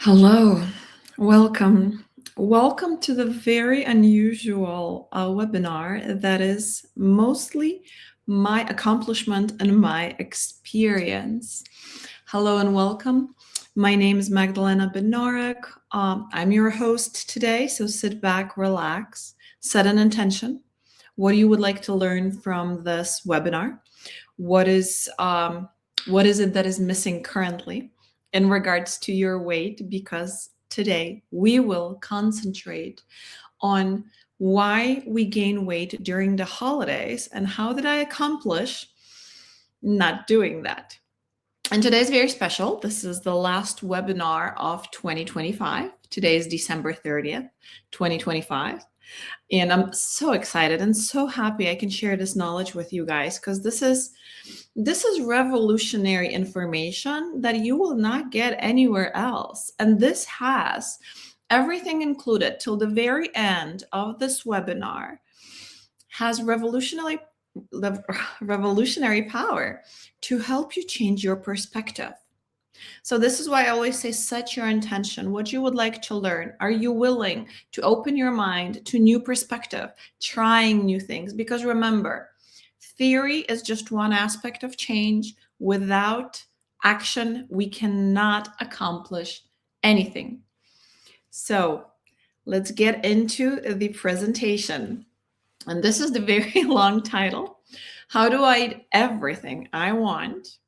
Hello, welcome. Welcome to the very unusual webinar that is mostly my accomplishment and my experience. Hello and welcome. My name is Magdalena Bednarek. I'm your host today, so sit back, relax, set an intention. What you would like to learn from this webinar? What is it that is missing currently in regards to your weight? Because today we will concentrate on why we gain weight during the holidays and how did I accomplish not doing that. And today is very special. This is the last webinar of 2025. Today is December 30th, 2025. And I'm so excited and so happy I can share this knowledge with you guys because this is revolutionary information that you will not get anywhere else. And this has everything included till the very end of this webinar, has revolutionary power to help you change your perspective. So this is why I always say, set your intention, what you would like to learn. Are you willing to open your mind to new perspective, trying new things? Because remember, theory is just one aspect of change. Without action, we cannot accomplish anything. So let's get into the presentation. And this is the very long title. How do I eat everything I want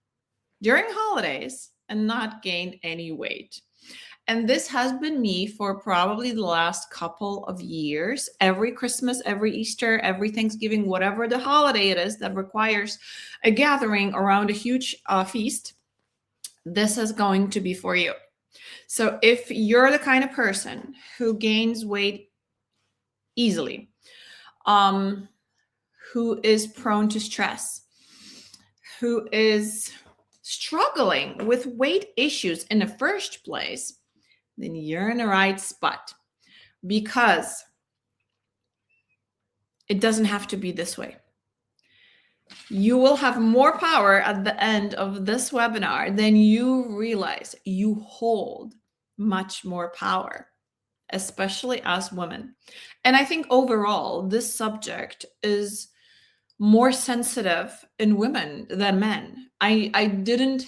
during holidays and not gain any weight? And this has been me for probably the last couple of years. Every Christmas, every Easter, every Thanksgiving, whatever the holiday it is that requires a gathering around a huge feast, this is going to be for you. So if you're the kind of person who gains weight easily, who is prone to stress, who is struggling with weight issues in the first place, then you're in the right spot, because it doesn't have to be this way. You will have more power at the end of this webinar than you realize. You hold much more power, especially as women. And I think overall, this subject is more sensitive in women than men. I didn't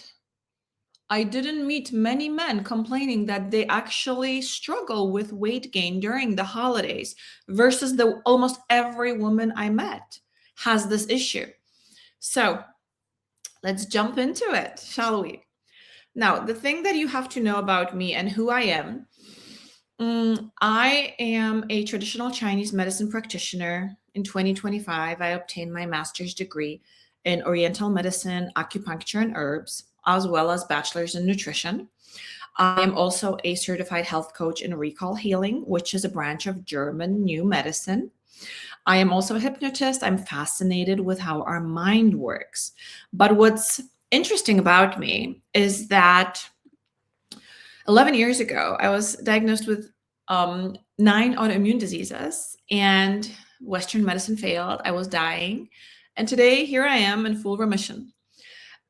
meet many men complaining that they actually struggle with weight gain during the holidays versus almost every woman I met has this issue. So let's jump into it, shall we? Now, the thing that you have to know about me and who I am, I am a traditional Chinese medicine practitioner. In 2025, I obtained my master's degree in Oriental medicine, acupuncture, and herbs, as well as bachelor's in nutrition. I am also a certified health coach in recall healing, which is a branch of German New Medicine. I am also a hypnotist. I'm fascinated with how our mind works. But what's interesting about me is that 11 years ago, I was diagnosed with 9 autoimmune diseases, and Western medicine failed. I was dying. And today, here I am in full remission.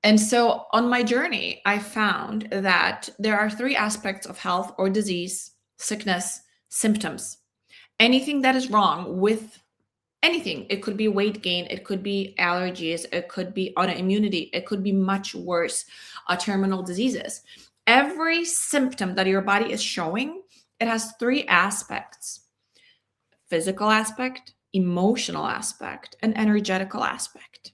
And so on my journey, I found that there are 3 aspects of health or disease, sickness, symptoms. Anything that is wrong with anything. It could be weight gain, it could be allergies, it could be autoimmunity, it could be much worse, terminal diseases. Every symptom that your body is showing, it has 3 aspects: physical aspect, emotional aspect, and energetical aspect.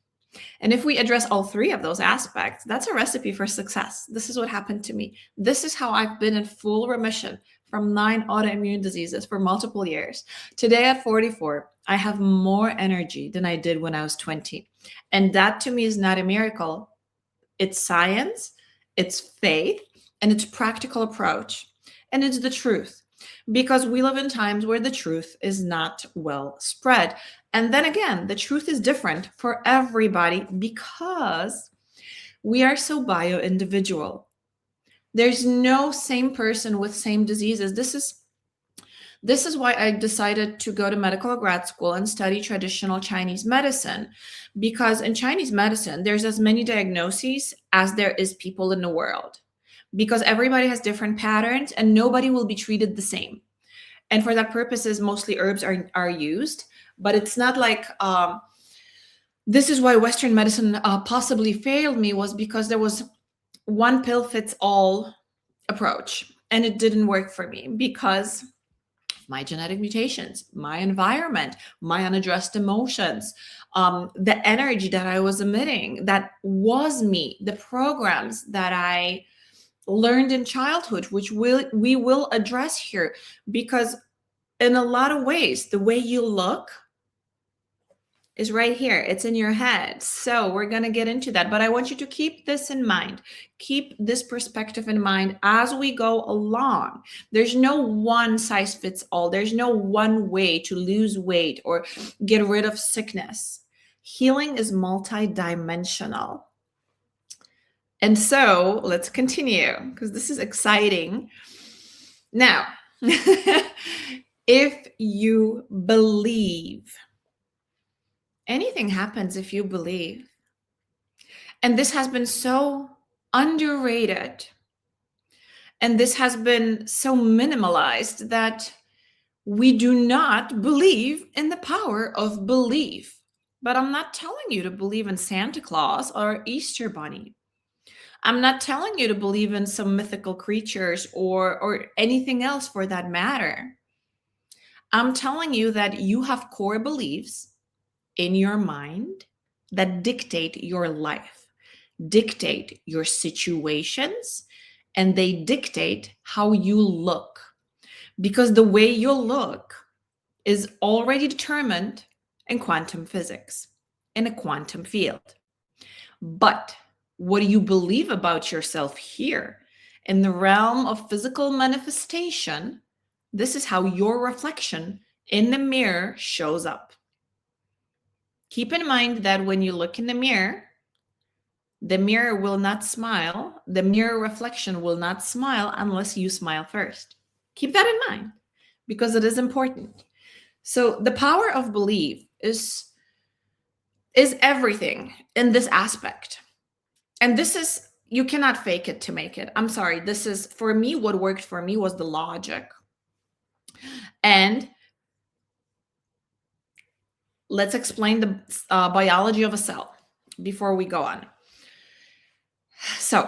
And if we address all 3 of those aspects, that's a recipe for success. This is what happened to me. This is how I've been in full remission from 9 autoimmune diseases for multiple years. Today at 44, I have more energy than I did when I was 20. And that to me is not a miracle. It's science, it's faith, and it's practical approach. And it's the truth. Because we live in times where the truth is not well spread. And then again, the truth is different for everybody because we are so bio-individual. There's no same person with same diseases. This is why I decided to go to medical grad school and study traditional Chinese medicine, because in Chinese medicine, there's as many diagnoses as there is people in the world. because everybody has different patterns and nobody will be treated the same. And for that purposes, mostly herbs are used, but it's not like this is why Western medicine possibly failed me, was because there was one pill fits all approach, and it didn't work for me because my genetic mutations, my environment, my unaddressed emotions, the energy that I was emitting, that was me, the programs that I learned in childhood, which we will address here, because in a lot of ways, the way you look is right here. It's in your head. So we're going to get into that. But I want you to keep this in mind. Keep this perspective in mind as we go along. There's no one size fits all. There's no one way to lose weight or get rid of sickness. Healing is multidimensional. And so let's continue, because this is exciting. Now, if you believe, anything happens if you believe. And this has been so underrated. And this has been so minimalized that we do not believe in the power of belief. But I'm not telling you to believe in Santa Claus or Easter Bunny. I'm not telling you to believe in some mythical creatures or anything else for that matter. I'm telling you that you have core beliefs in your mind that dictate your life, dictate your situations, and they dictate how you look. Because the way you look is already determined in quantum physics, in a quantum field. But what do you believe about yourself here in the realm of physical manifestation? This is how your reflection in the mirror shows up. Keep in mind that when you look in the mirror will not smile. The mirror reflection will not smile unless you smile first. Keep that in mind because it is important. So the power of belief is everything in this aspect. And this is, you cannot fake it to make it. I'm sorry. This is, for me, what worked for me was the logic. And let's explain the biology of a cell before we go on. So,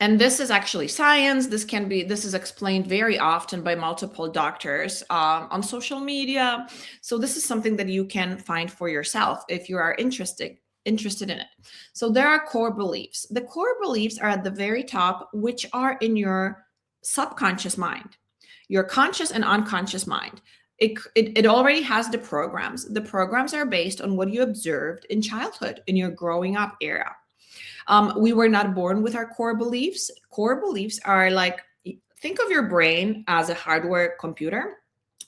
and this is actually science. This is explained very often by multiple doctors on social media. So this is something that you can find for yourself if you are interested in it. So there are core beliefs. The core beliefs are at the very top, which are in your subconscious mind, your conscious and unconscious mind. It already has the programs. The programs are based on what you observed in childhood, in your growing up era. We were not born with our core beliefs. Core beliefs are like, think of your brain as a hardware computer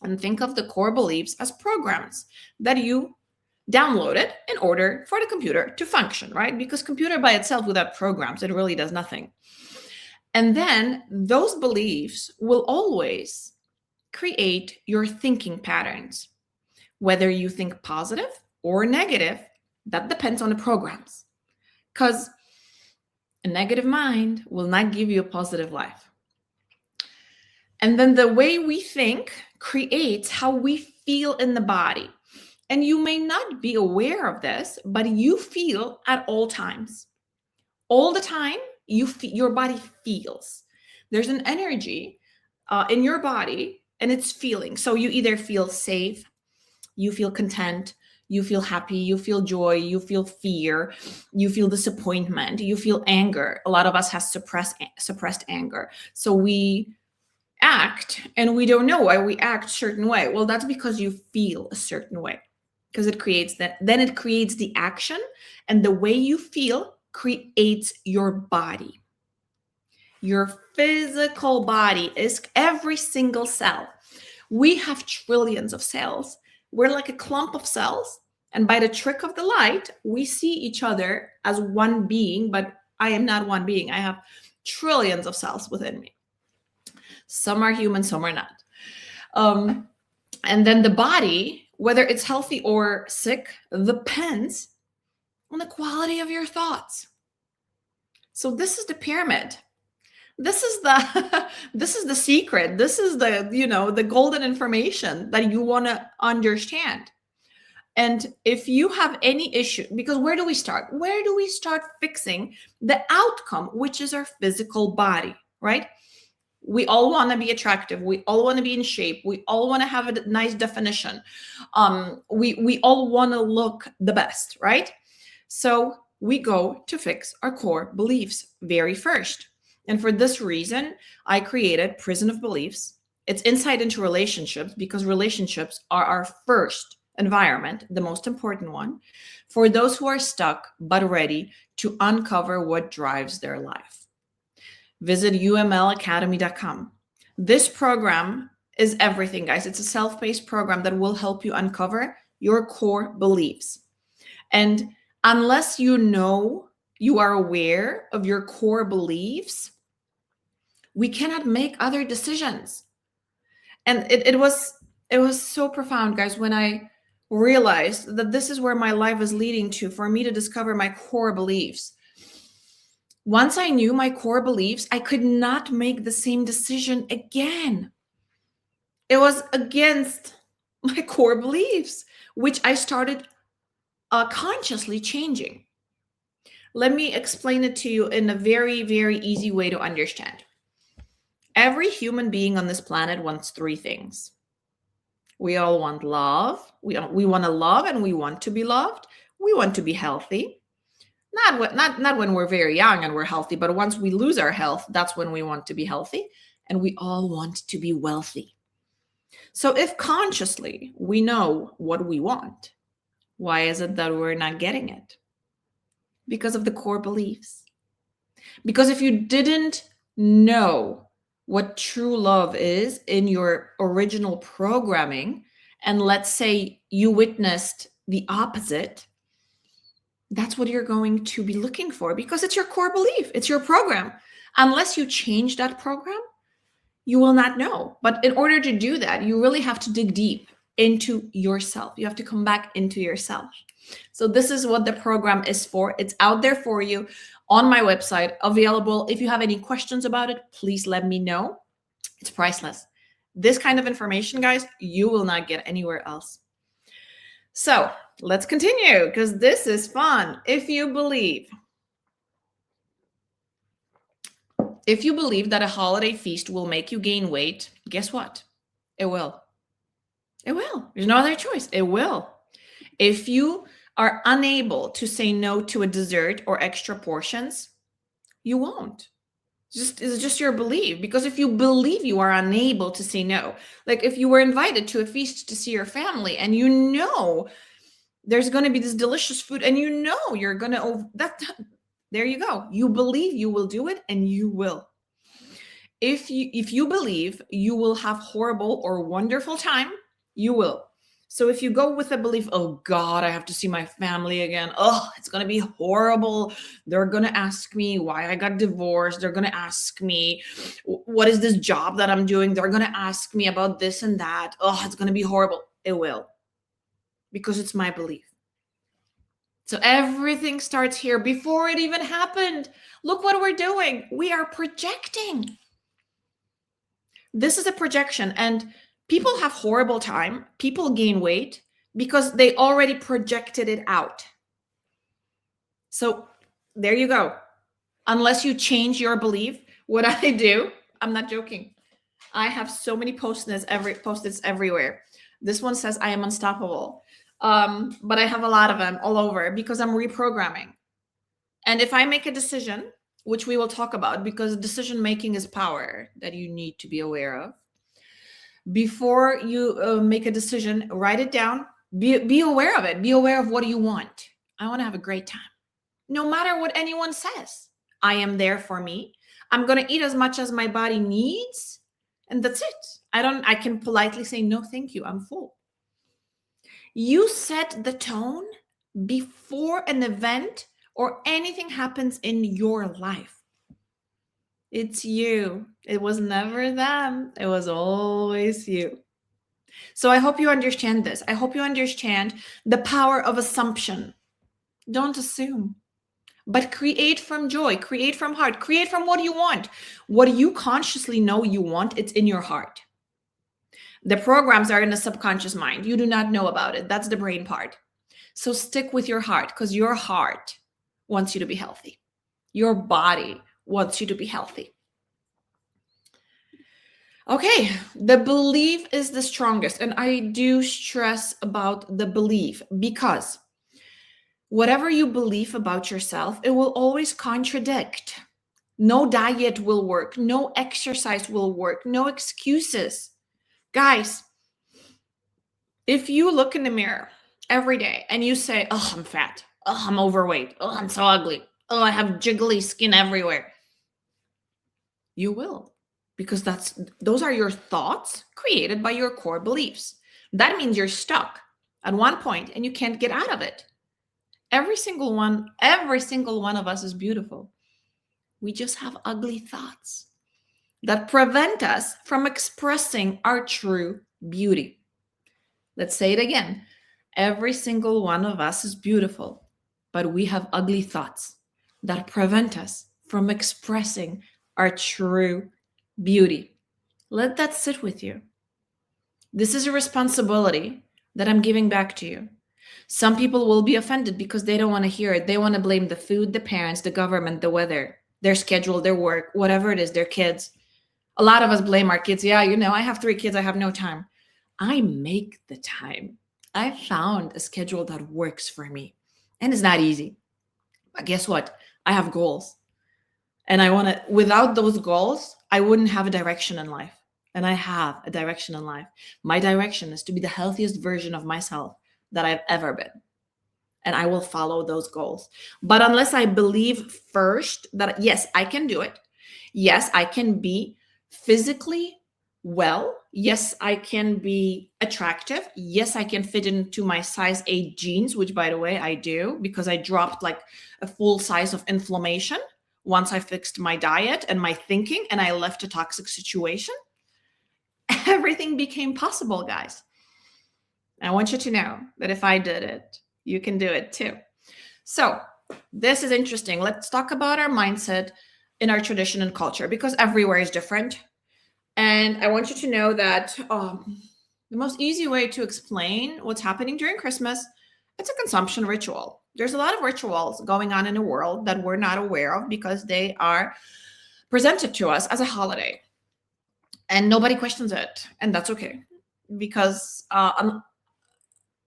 and think of the core beliefs as programs that you downloaded in order for the computer to function, right? Because computer by itself without programs, it really does nothing. And then those beliefs will always create your thinking patterns. Whether you think positive or negative, that depends on the programs. Because a negative mind will not give you a positive life. And then the way we think creates how we feel in the body. And you may not be aware of this, but you feel at all times. All the time, your body feels. There's an energy in your body, and it's feeling. So you either feel safe, you feel content, you feel happy, you feel joy, you feel fear, you feel disappointment, you feel anger. A lot of us has suppressed anger. So we act and we don't know why we act a certain way. Well, that's because you feel a certain way, because it creates that. Then it creates the action, and the way you feel creates your body. Your physical body is every single cell. We have trillions of cells. We're like a clump of cells. And by the trick of the light, we see each other as one being, but I am not one being. I have trillions of cells within me. Some are human, some are not. And then the body, whether it's healthy or sick, depends on the quality of your thoughts. So this is the pyramid. This is the this is the secret. This is the, the golden information that you want to understand. And if you have any issue, because where do we start? Where do we start fixing the outcome, which is our physical body, right? We all want to be attractive. We all want to be in shape. We all want to have a nice definition. We all want to look the best, right? So we go to fix our core beliefs very first. And for this reason, I created Prison of Beliefs. It's insight into relationships, because relationships are our first environment, the most important one, for those who are stuck but ready to uncover what drives their life. Visit umlacademy.com. This program is everything, guys. It's a self-paced program that will help you uncover your core beliefs. And unless you are aware of your core beliefs, we cannot make other decisions. And it was so profound, guys, when I realized that this is where my life is leading to, for me to discover my core beliefs. Once I knew my core beliefs, I could not make the same decision again. It was against my core beliefs, which I started consciously changing. Let me explain it to you in a very, very easy way to understand. Every human being on this planet wants three things. We all want love. We want to love, and we want to be loved. We want to be healthy. Not when we're very young and we're healthy, but once we lose our health, that's when we want to be healthy. And we all want to be wealthy. So if consciously we know what we want, why is it that we're not getting it? Because of the core beliefs. Because if you didn't know what true love is in your original programming, and let's say you witnessed the opposite, that's what you're going to be looking for, because it's your core belief. It's your program. Unless you change that program, you will not know. But in order to do that, you really have to dig deep into yourself. You have to come back into yourself. So this is what the program is for. It's out there for you on my website, available. If you have any questions about it, please let me know. It's priceless. This kind of information, guys, you will not get anywhere else. So let's continue, because this is fun. If you believe that a holiday feast will make you gain weight, guess what? It will. It will. There's no other choice. It will. If you are unable to say no to a dessert or extra portions, you won't. It's just your belief. Because if you believe you are unable to say no, like if you were invited to a feast to see your family and you know there's going to be this delicious food and you know you're going to, there you go. You believe you will do it, and you will. If you believe you will have horrible or wonderful time, you will. So if you go with a belief, oh God, I have to see my family again. Oh, it's going to be horrible. They're going to ask me why I got divorced. They're going to ask me, what is this job that I'm doing? They're going to ask me about this and that. Oh, it's going to be horrible. It will. Because it's my belief. So everything starts here before it even happened. Look what we're doing. We are projecting. This is a projection, and people have horrible time. People gain weight because they already projected it out. So there you go. Unless you change your belief, what I do, I'm not joking. I have so many post-its everywhere. This one says I am unstoppable. But I have a lot of them all over because I'm reprogramming. And if I make a decision, which we will talk about, because decision making is power that you need to be aware of. Before you make a decision, write it down. Be aware of it. Be aware of what you want. I want to have a great time. No matter what anyone says, I am there for me. I'm going to eat as much as my body needs, and that's it. I can politely say, no, thank you. I'm full. You set the tone before an event or anything happens in your life. It's you. It was never them. It was always you. So I hope you understand this. I hope you understand the power of assumption. Don't assume. But create from joy, create from heart, create from what you want. What you consciously know you want, it's in your heart. The programs are in the subconscious mind. You do not know about it. That's the brain part. So stick with your heart, because your heart wants you to be healthy. Your body wants you to be healthy. Okay, the belief is the strongest. And I do stress about the belief, because whatever you believe about yourself, it will always contradict. No diet will work. No exercise will work. No excuses. Guys, if you look in the mirror every day and you say, oh, I'm fat. Oh, I'm overweight. Oh, I'm so ugly. Oh, I have jiggly skin everywhere. You will, because those are your thoughts created by your core beliefs. That means you're stuck at one point and you can't get out of it. Every single one of us is beautiful. We just have ugly thoughts that prevent us from expressing our true beauty. Let's say it again. Every single one of us is beautiful, but we have ugly thoughts that prevent us from expressing our true beauty. Let that sit with you. This is a responsibility that I'm giving back to you. Some people will be offended because they don't want to hear it. They want to blame the food, the parents, the government, the weather, their schedule, their work, whatever it is, their kids. A lot of us blame our kids. Yeah, I have 3 kids. I have no time. I make the time. I found a schedule that works for me. And it's not easy. But guess what? I have goals. And without those goals, I wouldn't have a direction in life. And I have a direction in life. My direction is to be the healthiest version of myself that I've ever been. And I will follow those goals. But unless I believe first that, yes, I can do it. Yes, I can be physically well. Yes, I can be attractive. Yes, I can fit into my size 8 jeans, which, by the way, I do, because I dropped like a full size of inflammation once I fixed my diet and my thinking and I left a toxic situation. Everything became possible, guys. I want you to know that if I did it, you can do it too. So this is interesting. Let's talk about our mindset in our tradition and culture, because everywhere is different. And I want you to know that the most easy way to explain what's happening during Christmas, it's a consumption ritual. There's a lot of rituals going on in the world that we're not aware of because they are presented to us as a holiday. And nobody questions it. And that's okay. Because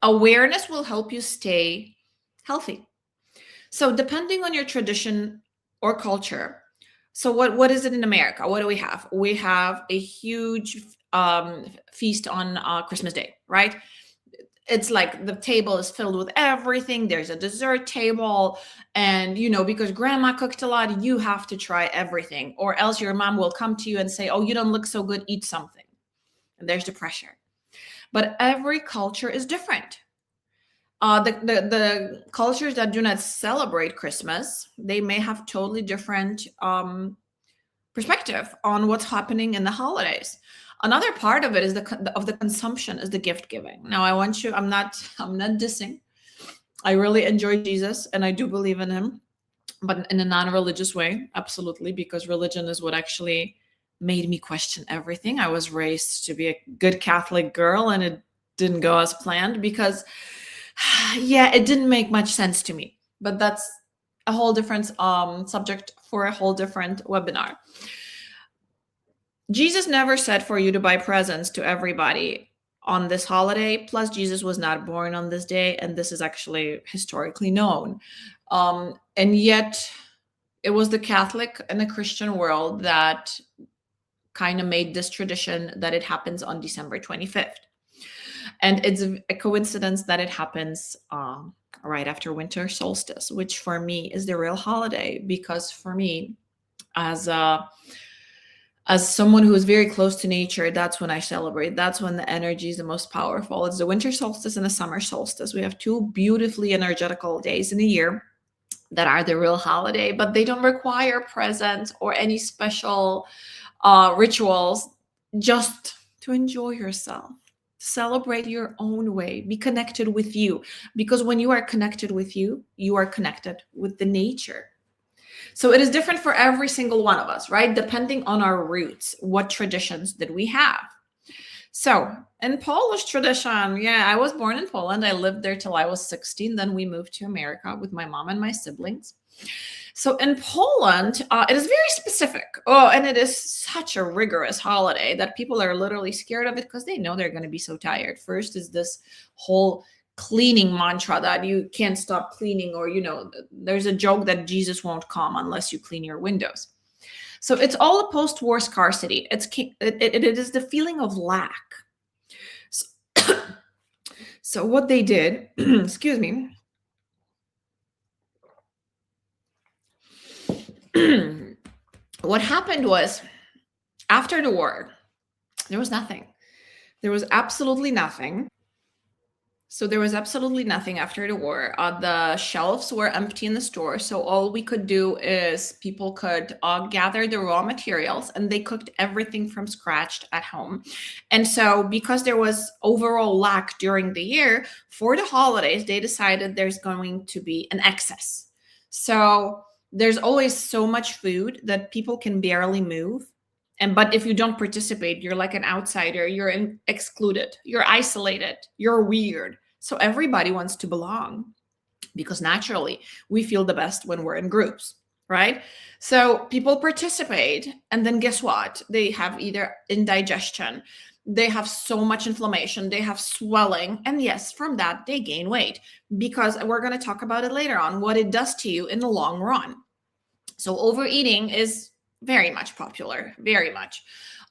awareness will help you stay healthy. So depending on your tradition or culture, so what is it in America? What do we have? We have a huge feast on Christmas Day, right? It's like the table is filled with everything. There's a dessert table. And, because grandma cooked a lot, you have to try everything. Or else your mom will come to you and say, oh, you don't look so good, eat something. And there's the pressure. But every culture is different. The cultures that do not celebrate Christmas, they may have totally different perspective on what's happening in the holidays. Another part of it is the consumption is the gift giving. Now, I'm not dissing. I really enjoy Jesus and I do believe in him, but in a non-religious way, absolutely, because religion is what actually made me question everything. I was raised to be a good Catholic girl and it didn't go as planned because it didn't make much sense to me, but that's a whole different subject for a whole different webinar. Jesus never said for you to buy presents to everybody on this holiday. Plus, Jesus was not born on this day, and this is actually historically known. And yet, it was the Catholic and the Christian world that kind of made this tradition that it happens on December 25th. And it's a coincidence that it happens right after winter solstice, which for me is the real holiday, because for me, as someone who is very close to nature, that's when I celebrate. That's when the energy is the most powerful. It's the winter solstice and the summer solstice. We have 2 beautifully energetical days in a year that are the real holiday, but they don't require presents or any special rituals, just to enjoy yourself, Celebrate your own way. Be connected with you. Because when you are connected with you, you are connected with the nature. So it is different for every single one of us, right? Depending on our roots, what traditions did we have? So in Polish tradition, yeah, I was born in Poland. I lived there till I was 16. Then we moved to America with my mom and my siblings. So in Poland, it is very specific. Oh, and it is such a rigorous holiday that people are literally scared of it because they know they're going to be so tired. First is this whole cleaning mantra that you can't stop cleaning, or, there's a joke that Jesus won't come unless you clean your windows. So it's all a post-war scarcity. It is the feeling of lack. So, so what they did, excuse me, what happened was, after the war, there was nothing. There was absolutely nothing. So there was absolutely nothing after the war. The shelves were empty in the store. So all we could do is people could gather the raw materials, and they cooked everything from scratch at home. And so because there was overall lack during the year, for the holidays, they decided there's going to be an excess. So there's always so much food that people can barely move. But if you don't participate, you're like an outsider, you're excluded, you're isolated, you're weird. So everybody wants to belong, because naturally we feel the best when we're in groups, right? So people participate, and then guess what? They have either indigestion, they have so much inflammation, they have swelling, and yes, from that they gain weight, because we're going to talk about it later on, what it does to you in the long run. So overeating is very much popular, very much.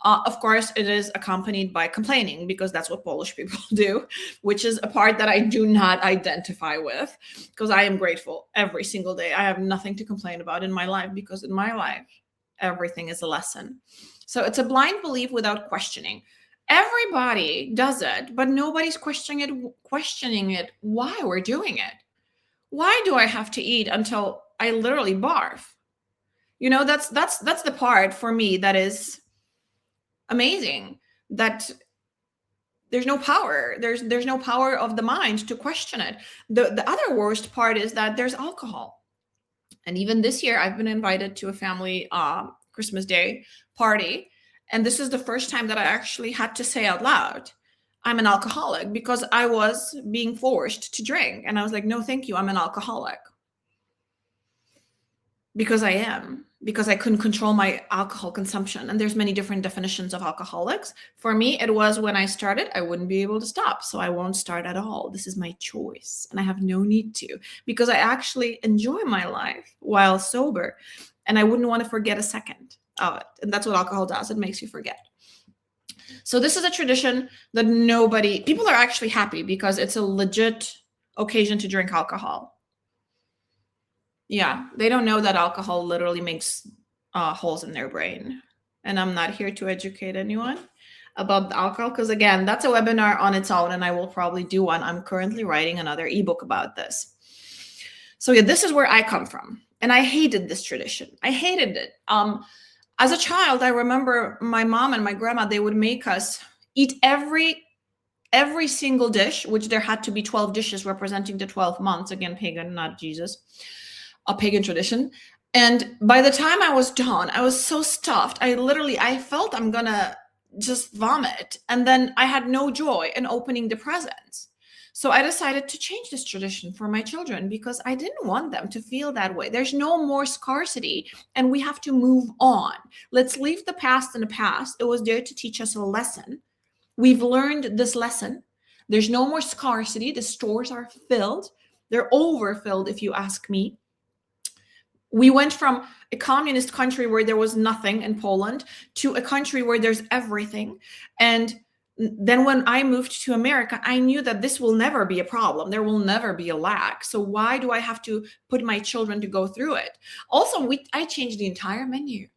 Of course, it is accompanied by complaining, because that's what Polish people do, which is a part that I do not identify with, because I am grateful every single day. I have nothing to complain about in my life, because in my life, everything is a lesson. So it's a blind belief without questioning. Everybody does it, but nobody's questioning it why we're doing it. Why do I have to eat until I literally barf? That's the part for me that is amazing, that there's no power. There's no power of the mind to question it. The other worst part is that there's alcohol. And even this year, I've been invited to a family Christmas Day party. And this is the first time that I actually had to say out loud, I'm an alcoholic, because I was being forced to drink. And I was like, no, thank you. I'm an alcoholic. Because I am, because I couldn't control my alcohol consumption. And there's many different definitions of alcoholics. For me, it was when I started, I wouldn't be able to stop. So I won't start at all. This is my choice. And I have no need to, because I actually enjoy my life while sober. And I wouldn't want to forget a second of it. And that's what alcohol does. It makes you forget. So this is a tradition that people are actually happy, because it's a legit occasion to drink alcohol. Yeah, they don't know that alcohol literally makes holes in their brain. And I'm not here to educate anyone about the alcohol, because again, that's a webinar on its own, and I will probably do one. I'm currently writing another ebook about this. So yeah, this is where I come from. And I hated this tradition. I hated it. As a child, I remember my mom and my grandma, they would make us eat every single dish, which there had to be 12 dishes representing the 12 months. Again, pagan, not Jesus. A pagan tradition. And by the time I was done, I was so stuffed. I felt I'm gonna just vomit. And then I had no joy in opening the presents. So I decided to change this tradition for my children, because I didn't want them to feel that way. There's no more scarcity, and we have to move on. Let's leave the past in the past. It was there to teach us a lesson. We've learned this lesson. There's no more scarcity. The stores are filled. They're overfilled, if you ask me. We went from a communist country where there was nothing in Poland to a country where there's everything. And then when I moved to America, I knew that this will never be a problem. There will never be a lack. So why do I have to put my children to go through it? Also, I changed the entire menu.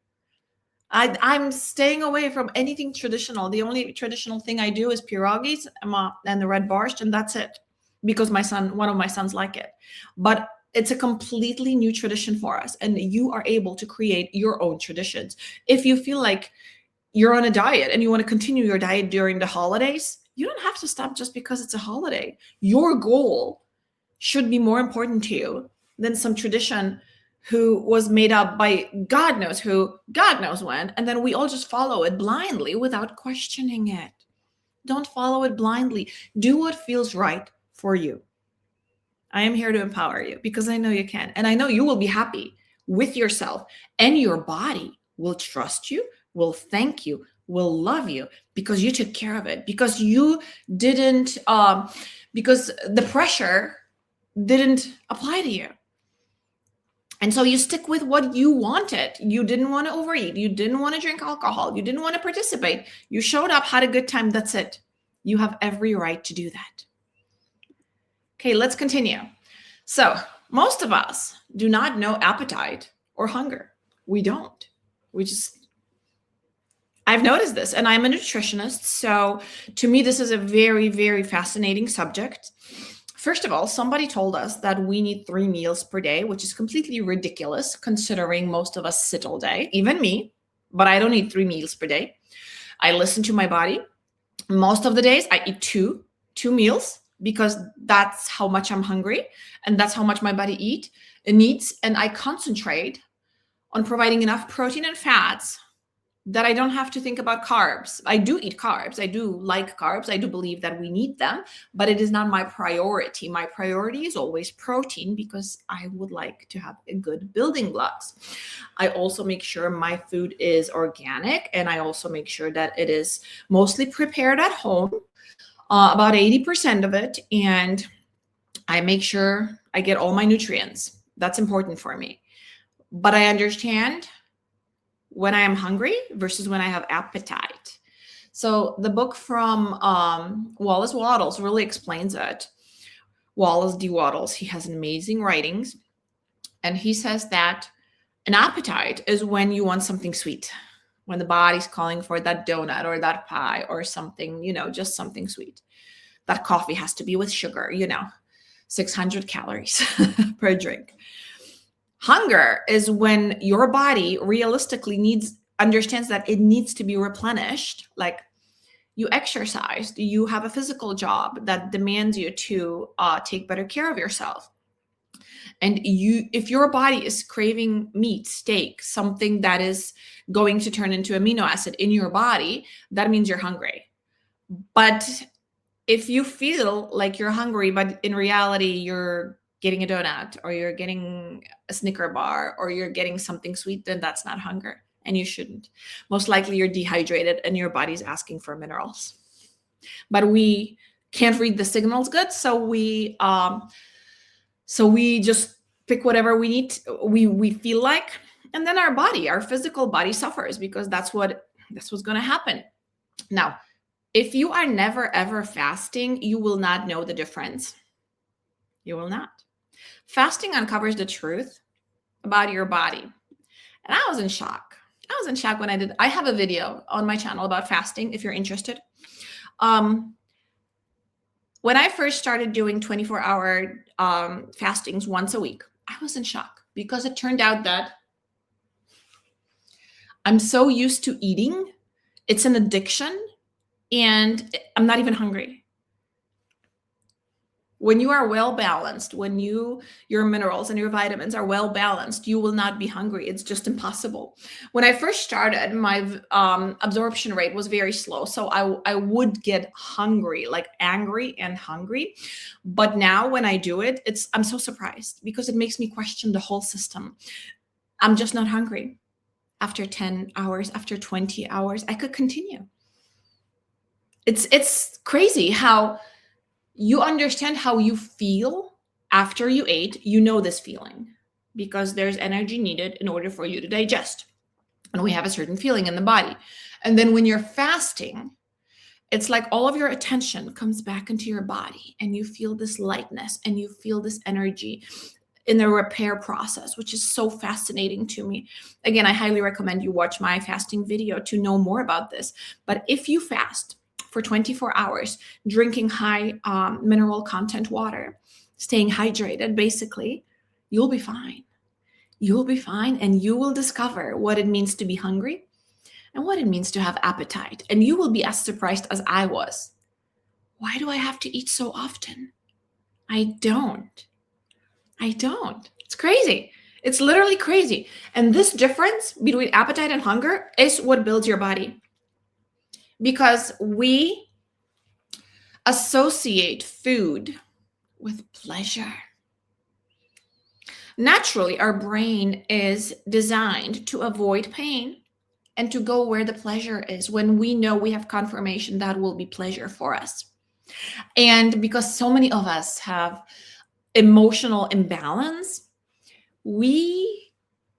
I'm staying away from anything traditional. The only traditional thing I do is pierogies and the red borscht, and that's it, because one of my sons like it. But it's a completely new tradition for us, and you are able to create your own traditions. If you feel like you're on a diet and you want to continue your diet during the holidays, You don't have to stop just because it's a holiday. Your goal should be more important to you than some tradition who was made up by God knows who, God knows when, and then we all just follow it blindly without questioning it. Don't follow it blindly. Do what feels right for you. I am here to empower you because I know you can. And I know you will be happy with yourself, and your body will trust you, will thank you, will love you because you took care of it, because you didn't, because the pressure didn't apply to you. And so you stick with what you wanted. You didn't want to overeat. You didn't want to drink alcohol. You didn't want to participate. You showed up, had a good time. That's it. You have every right to do that. Okay, let's continue. So most of us do not know appetite or hunger. We don't. I've noticed this, and I'm a nutritionist. So to me, this is a very, very fascinating subject. First of all, somebody told us that we need 3 meals per day, which is completely ridiculous considering most of us sit all day, even me, but I don't need 3 meals per day. I listen to my body. Most of the days I eat two meals because that's how much I'm hungry and that's how much my body needs. And I concentrate on providing enough protein and fats that I don't have to think about carbs. I do eat carbs. I do like carbs. I do believe that we need them, but it is not my priority. My priority is always protein because I would like to have a good building blocks. I also make sure my food is organic, and I also make sure that it is mostly prepared at home, about 80% of it, and I make sure I get all my nutrients. That's important for me. But I understand when I am hungry versus when I have appetite. So the book from Wallace Wattles really explains it. Wallace D. Wattles, he has amazing writings. And he says that an appetite is when you want something sweet, when the body's calling for that donut or that pie or something, just something sweet. That coffee has to be with sugar, 600 calories per drink. Hunger is when your body realistically understands that it needs to be replenished. Like you exercised, you have a physical job that demands you to take better care of yourself. And if your body is craving meat, steak, something that is going to turn into amino acid in your body, that means you're hungry. But if you feel like you're hungry, but in reality, you're getting a donut or you're getting a Snicker bar or you're getting something sweet, then that's not hunger and you shouldn't. Most likely you're dehydrated and your body's asking for minerals. But we can't read the signals good, so we just pick whatever we need, we feel like, and then our physical body suffers because that's what's going to happen. Now, if you are never ever fasting, you will not know the difference. You will not. Fasting uncovers the truth about your body. And I was in shock. When I have a video on my channel about fasting if you're interested. When I first started doing 24-hour fastings once a week, I was in shock because it turned out that I'm so used to eating. It's an addiction and I'm not even hungry. When you are well balanced, when your minerals and your vitamins are well balanced, you will not be hungry. It's just impossible. When I first started, my absorption rate was very slow. So I would get hungry, like angry and hungry. But now when I do it, I'm so surprised because it makes me question the whole system. I'm just not hungry. After 10 hours, after 20 hours, I could continue. It's crazy how you understand how you feel after you ate. You know this feeling because there's energy needed in order for you to digest. And we have a certain feeling in the body. And then when you're fasting, it's like all of your attention comes back into your body and you feel this lightness and you feel this energy in the repair process, which is so fascinating to me. Again, I highly recommend you watch my fasting video to know more about this. But if you fast for 24 hours, drinking high mineral content water, staying hydrated, basically, you'll be fine. You'll be fine and you will discover what it means to be hungry and what it means to have appetite. And you will be as surprised as I was Why do I have to eat so often? I don't. I don't. It's crazy. It's literally crazy. And this difference between appetite and hunger is what builds your body, because we associate food with pleasure. Naturally, our brain is designed to avoid pain and to go where the pleasure is when we know we have confirmation that will be pleasure for us. And because so many of us have emotional imbalance, we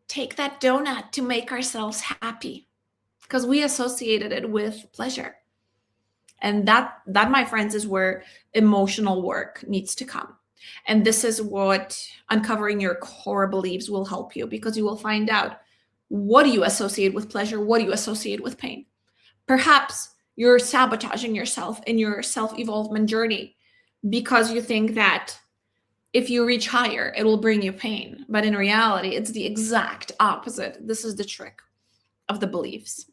take that donut to make ourselves happy because we associated it with pleasure. And that my friends is where emotional work needs to come. And this is what uncovering your core beliefs will help you, because you will find out, what do you associate with pleasure, what do you associate with pain. Perhaps you're sabotaging yourself in your self-evolvement journey because you think that if you reach higher, it will bring you pain. But in reality, it's the exact opposite. This is the trick of the beliefs.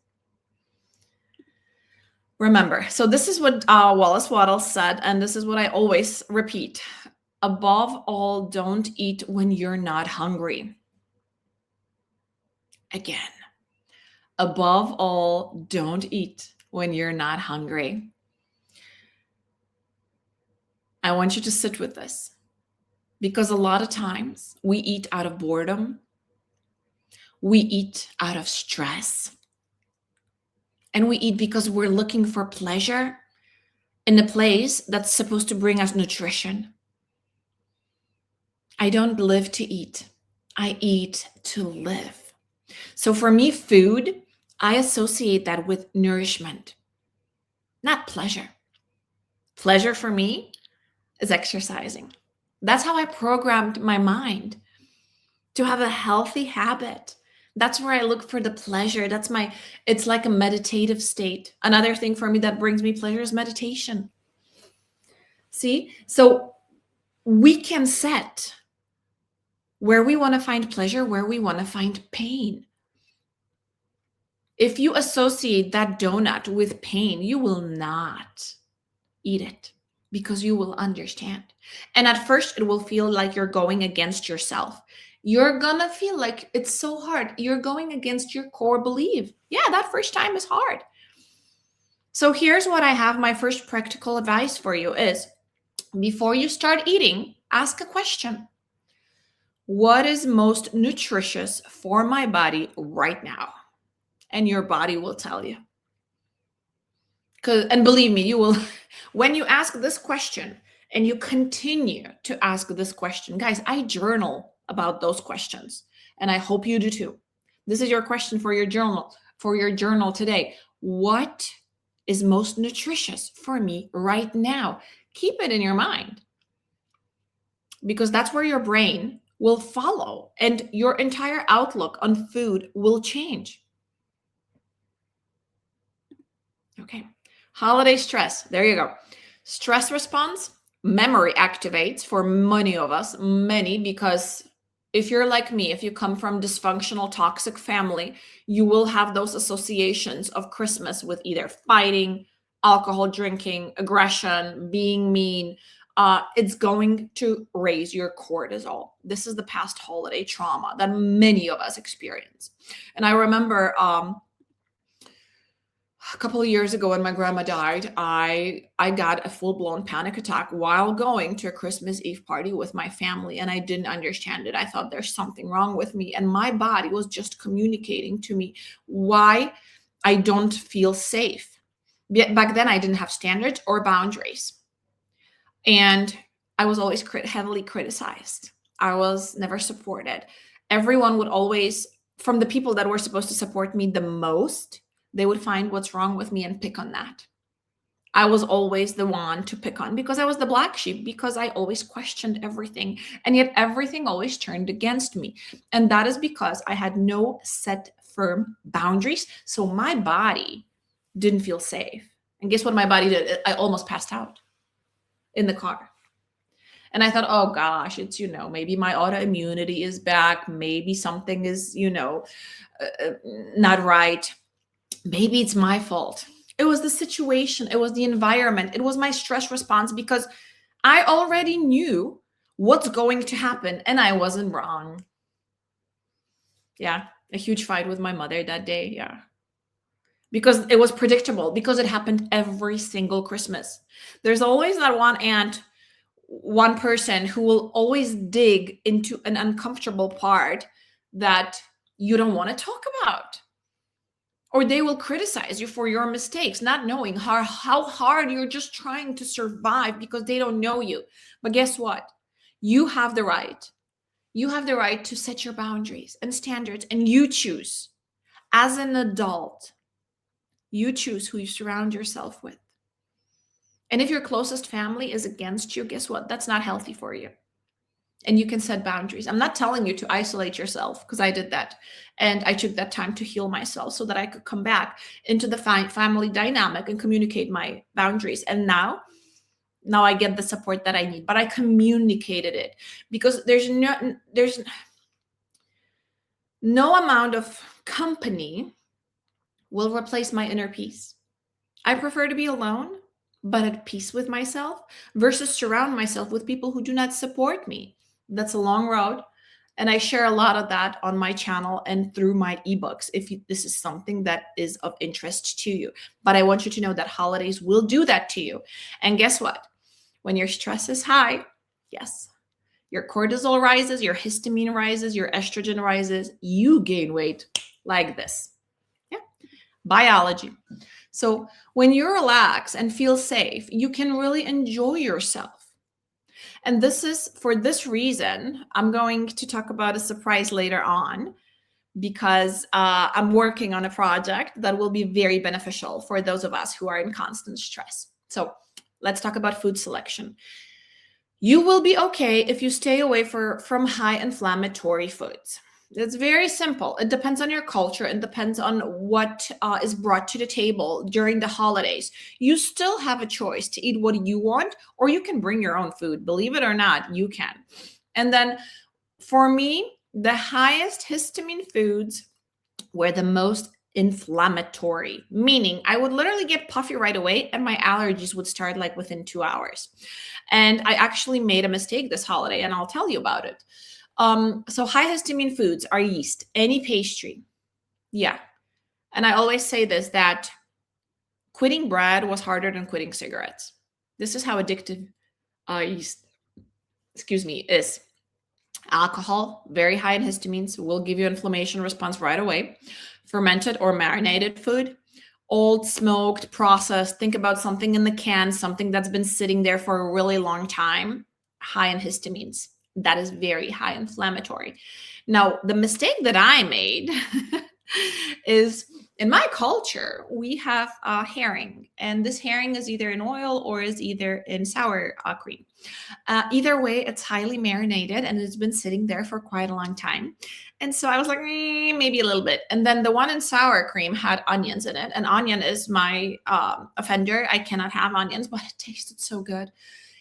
Remember, so this is what Wallace Wattles said, and this is what I always repeat. Above all, don't eat when you're not hungry. Again, above all, don't eat when you're not hungry. I want you to sit with this, because a lot of times we eat out of boredom, we eat out of stress, and we eat because we're looking for pleasure in a place that's supposed to bring us nutrition. I don't live to eat. I eat to live. So for me, food, I associate that with nourishment, not pleasure. Pleasure for me is exercising. That's how I programmed my mind to have a healthy habit. That's where I look for the pleasure. It's like a meditative state. Another thing for me that brings me pleasure is meditation. See? So we can set where we want to find pleasure, where we want to find pain. If you associate that donut with pain, you will not eat it, because you will understand. And at first, it will feel like you're going against yourself. You're gonna feel like it's so hard. You're going against your core belief. Yeah, that first time is hard. So here's what I have. My first practical advice for you is, before you start eating, ask a question. What is most nutritious for my body right now? And your body will tell you. And believe me, you will, when you ask this question and you continue to ask this question, guys, I journal about those questions, and I hope you do too. This is your question for your journal today. What is most nutritious for me right now? Keep it in your mind, because that's where your brain will follow, and your entire outlook on food will change. Okay. Holiday stress. There you go. Stress response, memory activates for many of us, because if you're like me, if you come from dysfunctional, toxic family, you will have those associations of Christmas with either fighting, alcohol drinking, aggression, being mean. It's going to raise your cortisol. This is the past holiday trauma that many of us experience. And I remember a couple of years ago when my grandma died, I got a full-blown panic attack while going to a Christmas Eve party with my family, and I didn't understand it. I thought there's something wrong with me, and my body was just communicating to me why I don't feel safe. Back then, I didn't have standards or boundaries, and I was always heavily criticized. I was never supported. Everyone would always, from the people that were supposed to support me the most, they would find what's wrong with me and pick on that. I was always the one to pick on, because I was the black sheep, because I always questioned everything. And yet everything always turned against me. And that is because I had no set firm boundaries. So my body didn't feel safe. And guess what my body did? I almost passed out in the car. And I thought, oh gosh, it's, maybe my autoimmunity is back. Maybe something is, not right. Maybe it's my fault. It was the situation, it was the environment, it was my stress response because I already knew what's going to happen and I wasn't wrong. Yeah, a huge fight with my mother that day. Yeah. Because it was predictable, because it happened every single Christmas. There's always that one aunt, one person who will always dig into an uncomfortable part that you don't want to talk about. Or they will criticize you for your mistakes, not knowing how hard you're just trying to survive because they don't know you. But guess what? You have the right. You have the right to set your boundaries and standards, and you choose. As an adult, you choose who you surround yourself with. And if your closest family is against you, guess what? That's not healthy for you. And you can set boundaries. I'm not telling you to isolate yourself, because I did that. And I took that time to heal myself so that I could come back into the family dynamic and communicate my boundaries. And now I get the support that I need, but I communicated it, because there's no amount of company will replace my inner peace. I prefer to be alone, but at peace with myself, versus surround myself with people who do not support me. That's a long road. And I share a lot of that on my channel and through my ebooks, if this is something that is of interest to you. But I want you to know that holidays will do that to you. And guess what? When your stress is high, yes, your cortisol rises, your histamine rises, your estrogen rises, you gain weight like this. Yeah. Biology. So when you relax and feel safe, you can really enjoy yourself. And this is for this reason, I'm going to talk about a surprise later on, because I'm working on a project that will be very beneficial for those of us who are in constant stress. So let's talk about food selection. You will be okay if you stay away from high inflammatory foods. It's very simple. It depends on your culture. It depends on what is brought to the table during the holidays. You still have a choice to eat what you want, or you can bring your own food. Believe it or not, you can. And then for me, the highest histamine foods were the most inflammatory, meaning I would literally get puffy right away and my allergies would start like within 2 hours. And I actually made a mistake this holiday, and I'll tell you about it. So high histamine foods are yeast, any pastry. Yeah. And I always say this, that quitting bread was harder than quitting cigarettes. This is how addictive yeast, is. Alcohol, very high in histamines, will give you inflammation response right away. Fermented or marinated food, old, smoked, processed. Think about something in the can, something that's been sitting there for a really long time, high in histamines. That is very high inflammatory. Now, the mistake that I made is, in my culture, we have herring, and this herring is either in oil or is either in sour cream. Either way, it's highly marinated and it's been sitting there for quite a long time. And so I was like, maybe a little bit. And then the one in sour cream had onions in it, and onion is my offender. I cannot have onions, but it tasted so good.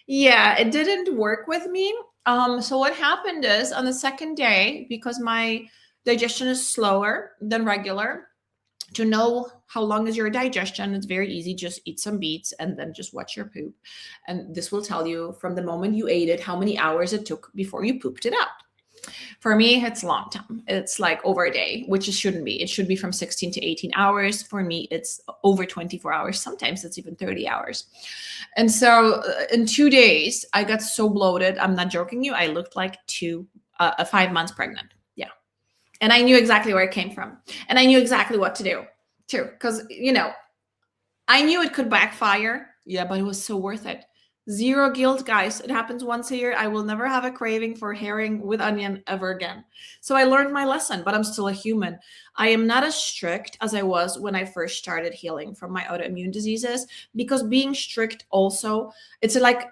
Yeah, it didn't work with me. So what happened is, on the second day, because my digestion is slower than regular, to know how long is your digestion, it's very easy. Just eat some beets and then just watch your poop. And this will tell you from the moment you ate it, how many hours it took before you pooped it out. For me, it's long time. It's like over a day, which it shouldn't be. It should be from 16 to 18 hours. For me, it's over 24 hours. Sometimes it's even 30 hours. And so in 2 days, I got so bloated. I'm not joking you. I looked like 5 months pregnant. Yeah. And I knew exactly where it came from. And I knew exactly what to do too. Because, I knew it could backfire. Yeah, but it was so worth it. Zero guilt, guys. It happens once a year. I will never have a craving for herring with onion ever again. So I learned my lesson, but I'm still a human. I am not as strict as I was when I first started healing from my autoimmune diseases, because being strict also, it's like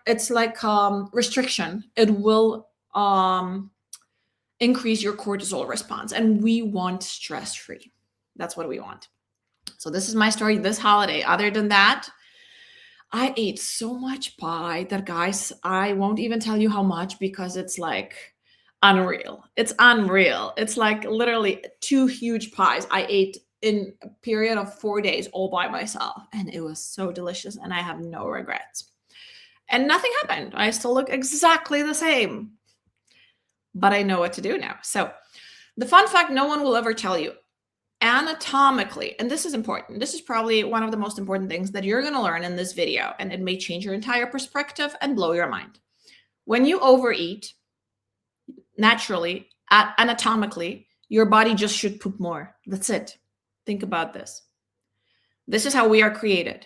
restriction. It will increase your cortisol response, and we want stress-free. That's what we want. So this is my story this holiday. Other than that, I ate so much pie that, guys, I won't even tell you how much, because it's like unreal. It's unreal. It's like literally 2 huge pies. I ate in a period of 4 days all by myself. And it was so delicious. And I have no regrets. And nothing happened. I still look exactly the same. But I know what to do now. So the fun fact no one will ever tell you, anatomically, and this is important. This is probably one of the most important things that you're going to learn in this video, and it may change your entire perspective and blow your mind. When you overeat, naturally, anatomically, your body just should poop more. That's it. Think about this. This is how we are created.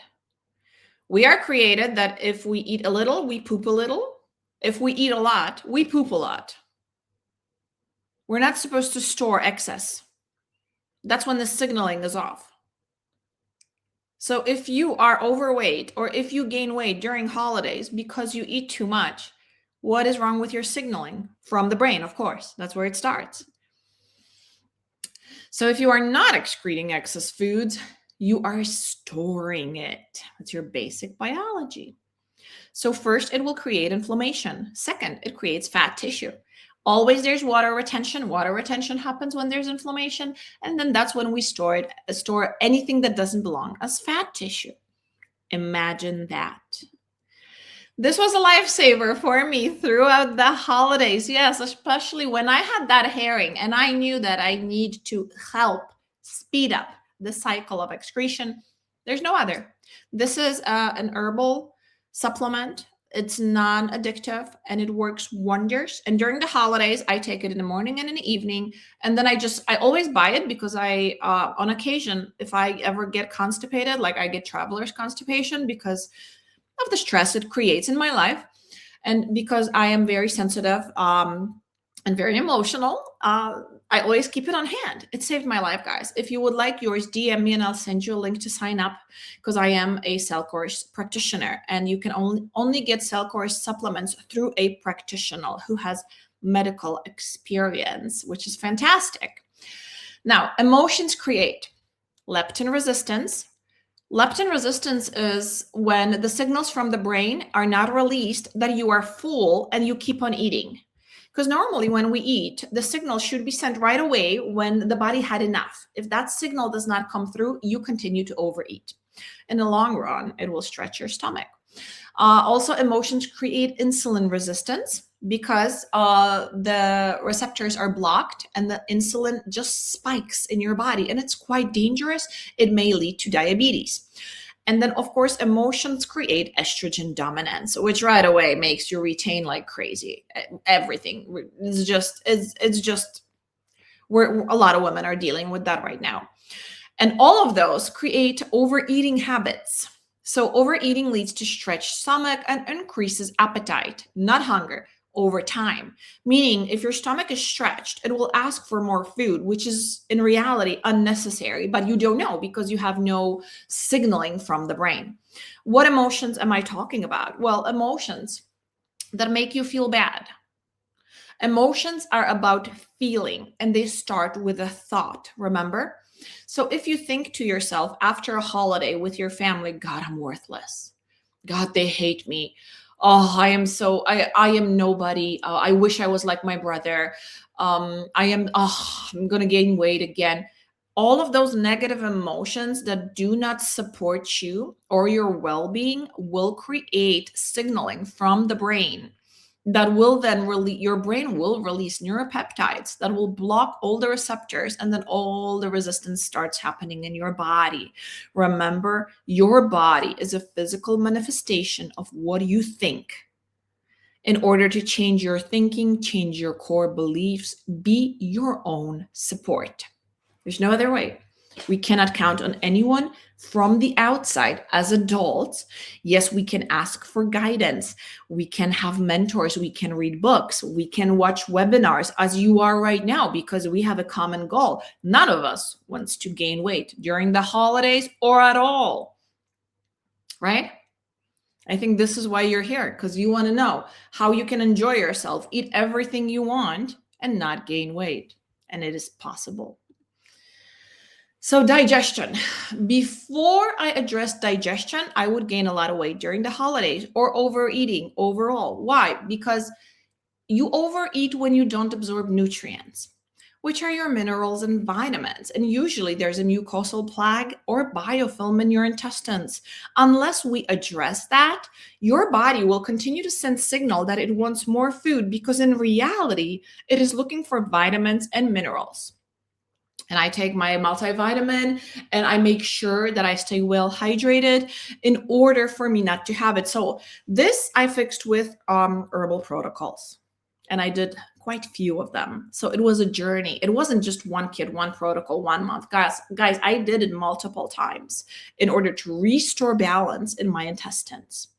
We are created that if we eat a little, we poop a little. If we eat a lot, we poop a lot. We're not supposed to store excess. That's when the signaling is off. So if you are overweight or if you gain weight during holidays because you eat too much, what is wrong with your signaling? From the brain, of course. That's where it starts. So if you are not excreting excess foods, you are storing it. That's your basic biology. So first, it will create inflammation. Second, it creates fat tissue. Always there's water retention. Water retention happens when there's inflammation. And then that's when we store anything that doesn't belong as fat tissue. Imagine that. This was a lifesaver for me throughout the holidays. Yes, especially when I had that herring and I knew that I need to help speed up the cycle of excretion. There's no other. This is an herbal supplement. It's non-addictive and it works wonders. And during the holidays, I take it in the morning and in the evening. And then I always buy it because on occasion, if I ever get constipated, like I get traveler's constipation because of the stress it creates in my life. And because I am very sensitive and very emotional, I always keep it on hand. It saved my life, guys. If you would like yours, DM me and I'll send you a link to sign up because I am a Cellcourse practitioner and you can only get Cellcourse supplements through a practitioner who has medical experience, which is fantastic. Now, emotions create leptin resistance. Leptin resistance is when the signals from the brain are not released that you are full and you keep on eating. Because normally when we eat, the signal should be sent right away when the body had enough. If that signal does not come through, you continue to overeat. In the long run, it will stretch your stomach. Also, emotions create insulin resistance because the receptors are blocked and the insulin just spikes in your body and it's quite dangerous. It may lead to diabetes. And then, of course, emotions create estrogen dominance, which right away makes you retain like crazy. Everything. It's just where a lot of women are dealing with that right now. And all of those create overeating habits. So overeating leads to stretched stomach and increases appetite, not hunger, over time. Meaning if your stomach is stretched, it will ask for more food, which is in reality unnecessary, but you don't know because you have no signaling from the brain. What emotions am I talking about? Well, emotions that make you feel bad. Emotions are about feeling and they start with a thought, remember? So if you think to yourself after a holiday with your family, God, I'm worthless. God, they hate me. Oh, I am nobody. I wish I was like my brother. I'm going to gain weight again. All of those negative emotions that do not support you or your well-being will create signaling from the brain that will then your brain will release neuropeptides that will block all the receptors and then all the resistance starts happening in your body. Remember, your body is a physical manifestation of what you think. In order to change your thinking, change your core beliefs, be your own support. There's no other way. We cannot count on anyone from the outside as adults. Yes, we can ask for guidance. We can have mentors. We can read books. We can watch webinars as you are right now because we have a common goal. None of us wants to gain weight during the holidays or at all, right? I think this is why you're here, because you want to know how you can enjoy yourself, eat everything you want, and not gain weight. And it is possible. So digestion. Before I address digestion, I would gain a lot of weight during the holidays or overeating overall. Why? Because you overeat when you don't absorb nutrients. which are your minerals and vitamins. And usually there's a mucosal plaque or biofilm in your intestines. Unless we address that, your body will continue to send signal that it wants more food because in reality, it is looking for vitamins and minerals. And I take my multivitamin and I make sure that I stay well hydrated in order for me not to have it. So this I fixed with herbal protocols, and I did quite a few of them. So it was a journey. It wasn't just one kit, one protocol, 1 month. Guys, I did it multiple times in order to restore balance in my intestines.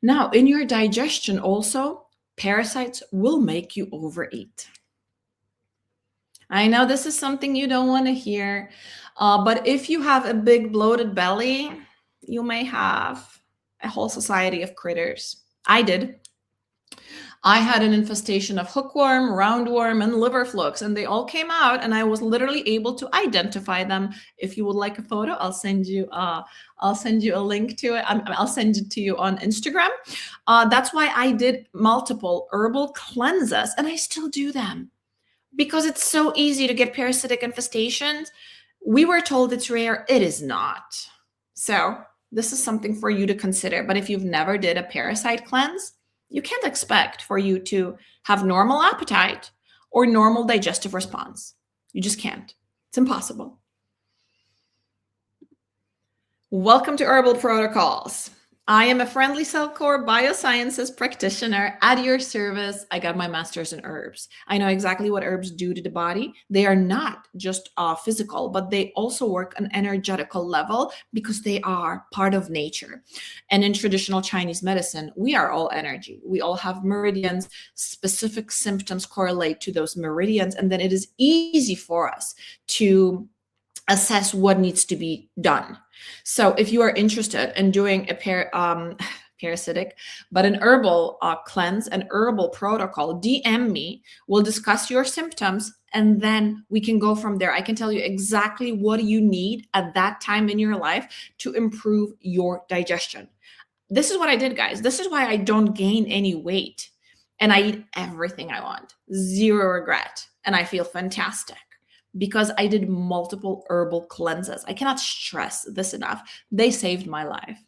Now, in your digestion also, parasites will make you overeat. I know this is something you don't want to hear, but if you have a big bloated belly, you may have a whole society of critters. I did. I had an infestation of hookworm, roundworm, and liver flukes, and they all came out, and I was literally able to identify them. If you would like a photo, I'll send you a link to it. I'll send it to you on Instagram. That's why I did multiple herbal cleanses, and I still do them because it's so easy to get parasitic infestations. We were told it's rare. It is not. So this is something for you to consider. But if you've never did a parasite cleanse, you can't expect for you to have normal appetite or normal digestive response. You just can't. It's impossible. Welcome to Herbal Protocols. I am a Friendly Cell Core biosciences practitioner at your service. I got my master's in herbs. I know exactly what herbs do to the body. They are not just physical, but they also work on energetical level because they are part of nature. And in traditional Chinese medicine, we are all energy. We all have meridians. Specific symptoms correlate to those meridians. And then it is easy for us to assess what needs to be done. So if you are interested in doing a parasitic, but an herbal cleanse, an herbal protocol, DM me. We'll discuss your symptoms, and then we can go from there. I can tell you exactly what you need at that time in your life to improve your digestion. This is what I did, guys. This is why I don't gain any weight, and I eat everything I want. Zero regret, and I feel fantastic. Because I did multiple herbal cleanses. I cannot stress this enough. They saved my life.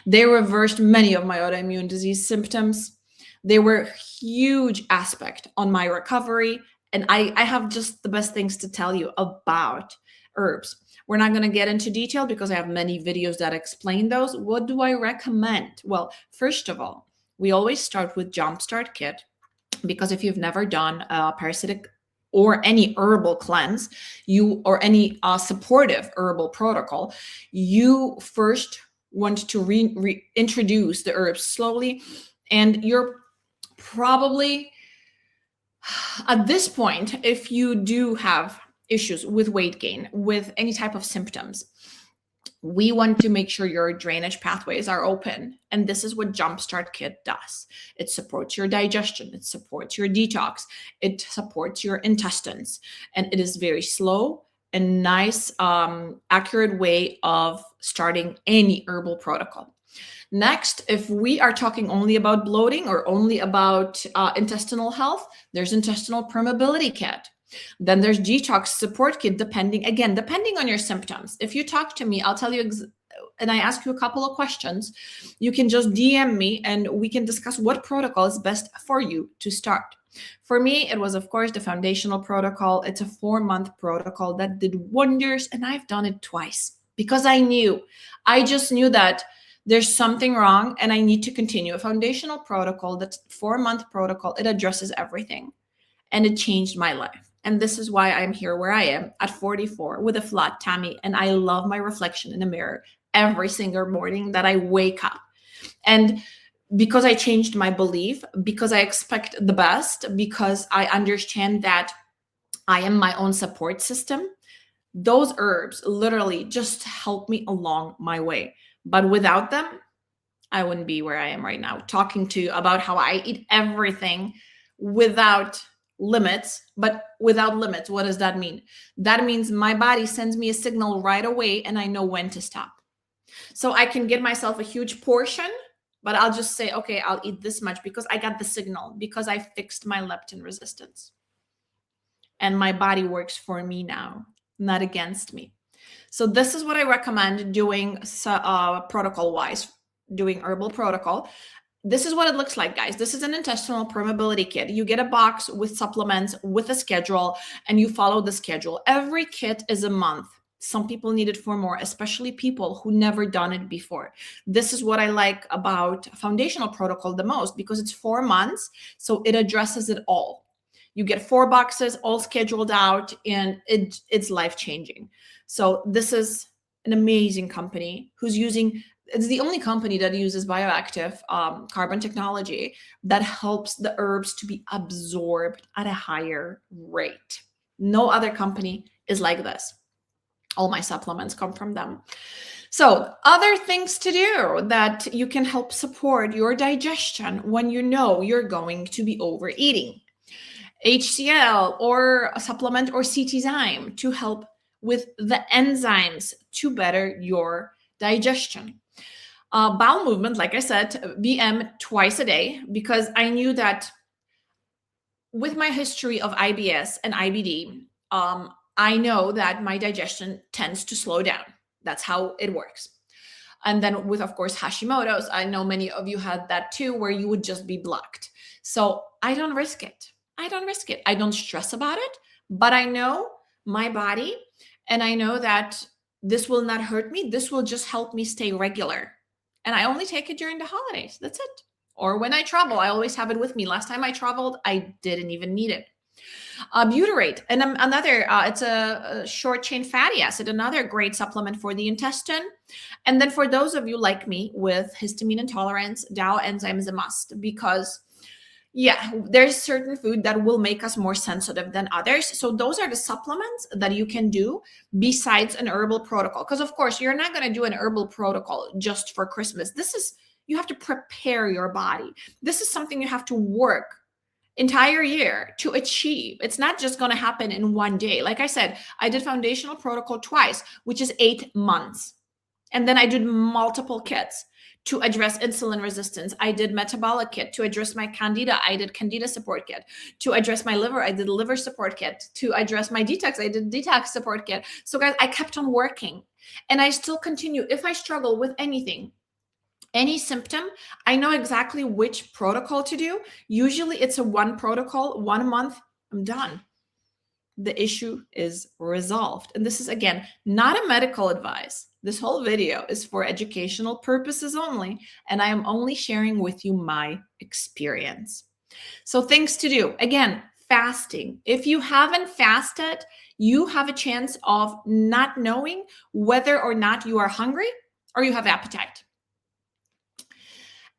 They reversed many of my autoimmune disease symptoms. They were a huge aspect on my recovery. And I have just the best things to tell you about herbs. We're not going to get into detail because I have many videos that explain those. What do I recommend? Well, first of all, we always start with Jumpstart Kit, because if you've never done a parasitic or any herbal cleanse, or any supportive herbal protocol, you first want to reintroduce the herbs slowly. And you're probably, at this point, if you do have issues with weight gain, with any type of symptoms, we want to make sure your drainage pathways are open. And this is what Jumpstart Kit does. It supports your digestion. It supports your detox. It supports your intestines. And it is very slow and nice, accurate way of starting any herbal protocol. Next, if we are talking only about bloating or only about intestinal health, there's Intestinal Permeability Kit. Then there's Detox Support Kit, depending on your symptoms. If you talk to me, I'll tell you, and I ask you a couple of questions, you can just DM me and we can discuss what protocol is best for you to start. For me, it was, of course, the foundational protocol. It's a 4-month protocol that did wonders, and I've done it twice because I just knew that there's something wrong and I need to continue. A foundational protocol, that's 4-month protocol, it addresses everything, and it changed my life. And this is why I'm here where I am at 44 with a flat tummy. And I love my reflection in the mirror every single morning that I wake up. And because I changed my belief, because I expect the best, because I understand that I am my own support system, those herbs literally just help me along my way. But without them, I wouldn't be where I am right now, talking to you about how I eat everything without limits. But without limits, what does that mean? That means my body sends me a signal right away and I know when to stop. So I can get myself a huge portion, but I'll just say, okay, I'll eat this much because I got the signal, because I fixed my leptin resistance. and my body works for me now, not against me. So this is what I recommend doing protocol wise, doing herbal protocol. This is what it looks like, guys. This is an intestinal permeability kit. You get a box with supplements, with a schedule, and you follow the schedule. Every kit is a month. Some people need it for more, especially people who never done it before. This is what I like about foundational protocol the most, because it's 4 months, so it addresses it all. You get 4 boxes all scheduled out, and it's life-changing. So this is an amazing company who's using, it's the only company that uses bioactive carbon technology that helps the herbs to be absorbed at a higher rate. No other company is like this. All my supplements come from them. So other things to do that you can help support your digestion when you know you're going to be overeating. HCl or a supplement or Cetizyme to help with the enzymes to better your digestion. Bowel movement, like I said, BM twice a day, because I knew that with my history of IBS and IBD, I know that my digestion tends to slow down. That's how it works. And then with, of course, Hashimoto's, I know many of you had that too, where you would just be blocked. So I don't risk it. I don't stress about it, but I know my body, and I know that this will not hurt me. This will just help me stay regular. And I only take it during the holidays. That's it. Or when I travel, I always have it with me. Last time I traveled, I didn't even need it. Butyrate, and another, it's a short chain fatty acid, another great supplement for the intestine. And then for those of you like me with histamine intolerance, DAO enzyme is a must, because there's certain food that will make us more sensitive than others. So those are the supplements that you can do besides an herbal protocol. Because of course, you're not going to do an herbal protocol just for Christmas. You have to prepare your body. This is something you have to work entire year to achieve. It's not just going to happen in one day. Like I said, I did foundational protocol twice, which is 8 months. And then I did multiple kits to address insulin resistance. I did metabolic kit to address my candida. I did candida support kit. To address my liver, I did liver support kit. To address my detox, I did detox support kit. So guys, I kept on working, and I still continue. If I struggle with anything, any symptom, I know exactly which protocol to do. Usually it's a 1 protocol, 1 month, I'm done. The issue is resolved. And this is, again, not a medical advice. This whole video is for educational purposes only, and I am only sharing with you my experience. So things to do. Again, fasting. If you haven't fasted, you have a chance of not knowing whether or not you are hungry or you have appetite.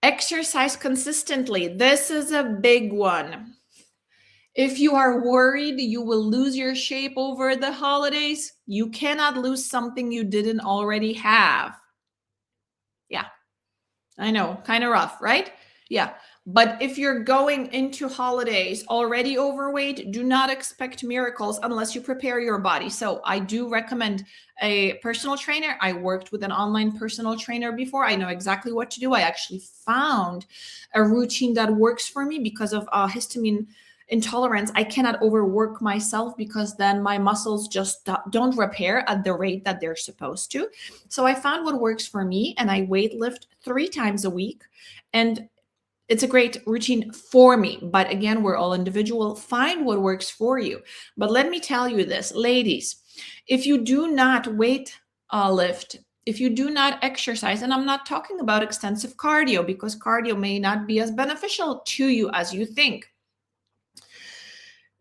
Exercise consistently. This is a big one. If you are worried you will lose your shape over the holidays, you cannot lose something you didn't already have. Yeah, I know, kind of rough, right? Yeah, but if you're going into holidays already overweight, do not expect miracles unless you prepare your body. So I do recommend a personal trainer. I worked with an online personal trainer before. I know exactly what to do. I actually found a routine that works for me because of histamine intolerance. I cannot overwork myself because then my muscles just don't repair at the rate that they're supposed to. So I found what works for me, and I weight lift 3 times a week. And it's a great routine for me. But again, we're all individual. Find what works for you. But let me tell you this, ladies, if you do not weight lift, if you do not exercise, and I'm not talking about extensive cardio, because cardio may not be as beneficial to you as you think.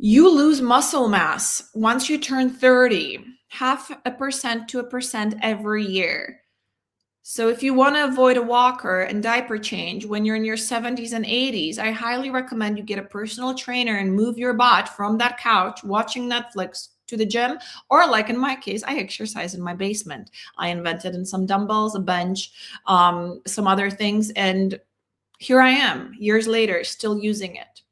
You lose muscle mass once you turn 30, 0.5% to 1% every year. So if you want to avoid a walker and diaper change when you're in your 70s and 80s, I highly recommend you get a personal trainer and move your butt from that couch watching Netflix to the gym, or like in my case, I exercise in my basement. I invented in some dumbbells, a bench, some other things, and here I am years later still using it.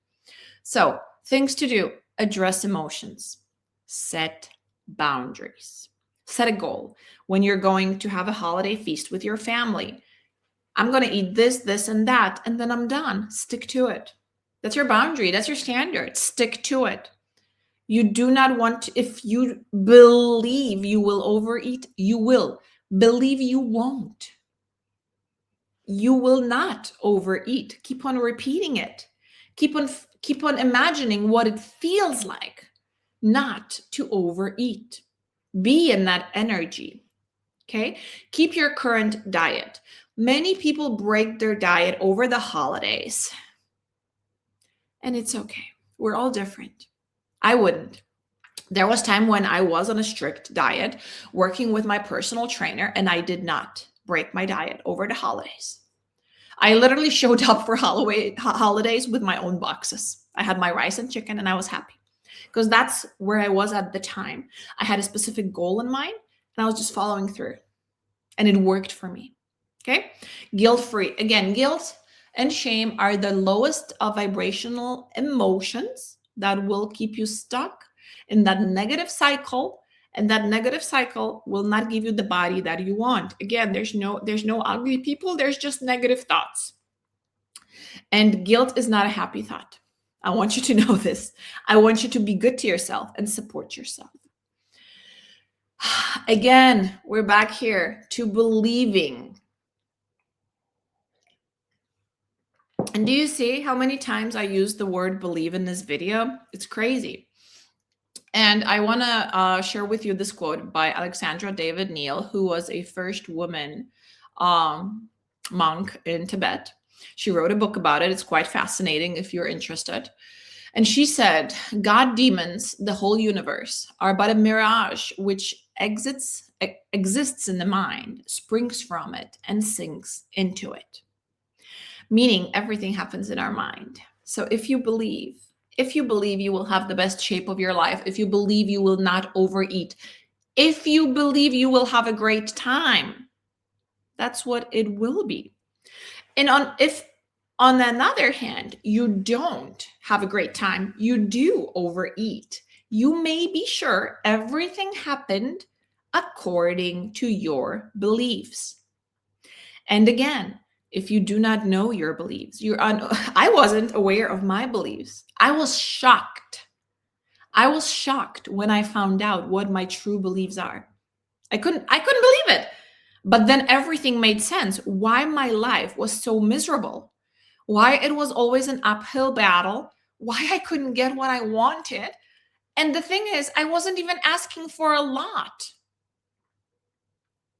So things to do: address emotions, set boundaries, set a goal. When you're going to have a holiday feast with your family, I'm going to eat this, this, and that, and then I'm done. Stick to it. That's your boundary. That's your standard. Stick to it. You do not want to, if you believe you will overeat, you will. Believe you won't. You will not overeat. Keep on repeating it. Keep on imagining what it feels like not to overeat. Be in that energy. Okay? Keep your current diet. Many people break their diet over the holidays. And it's okay. We're all different. I wouldn't. There was time when I was on a strict diet, working with my personal trainer, and I did not break my diet over the holidays. I literally showed up for holidays with my own boxes. I had my rice and chicken and I was happy because that's where I was at the time. I had a specific goal in mind and I was just following through and it worked for me. Okay. Guilt-free. Again, guilt and shame are the lowest of vibrational emotions that will keep you stuck in that negative cycle, and that negative cycle will not give you the body that you want. Again, there's no ugly people, there's just negative thoughts. And guilt is not a happy thought. I want you to know this. I want you to be good to yourself and support yourself. Again, we're back here to believing. And do you see how many times I use the word believe in this video? It's crazy. And I want to share with you this quote by Alexandra David Neal, who was a first woman monk in Tibet. She wrote a book about it. It's quite fascinating if you're interested. And she said, God demons, the whole universe, are but a mirage which exists in the mind, springs from it, and sinks into it. Meaning everything happens in our mind. So if you believe you will have the best shape of your life, if you believe you will not overeat, if you believe you will have a great time, that's what it will be. And if on the other hand, you don't have a great time, you do overeat, you may be sure everything happened according to your beliefs. And again, if you do not know your beliefs, I wasn't aware of my beliefs. I was shocked. I was shocked when I found out what my true beliefs are. I couldn't believe it. But then everything made sense. Why my life was so miserable. Why it was always an uphill battle. Why I couldn't get what I wanted. And the thing is, I wasn't even asking for a lot.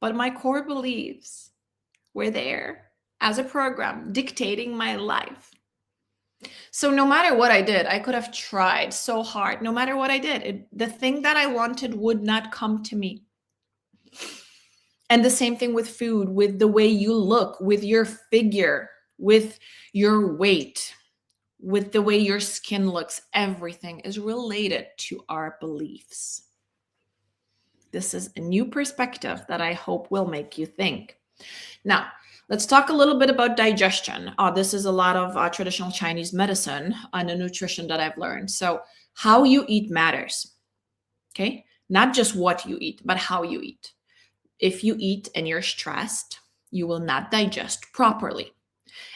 But my core beliefs were there as a program dictating my life. So no matter what I did, I could have tried so hard. No matter what I did, the thing that I wanted would not come to me. And the same thing with food, with the way you look, with your figure, with your weight, with the way your skin looks. Everything is related to our beliefs. This is a new perspective that I hope will make you think. Now, let's talk a little bit about digestion. This is a lot of traditional Chinese medicine and the nutrition that I've learned. So how you eat matters, okay? Not just what you eat, but how you eat. If you eat and you're stressed, you will not digest properly.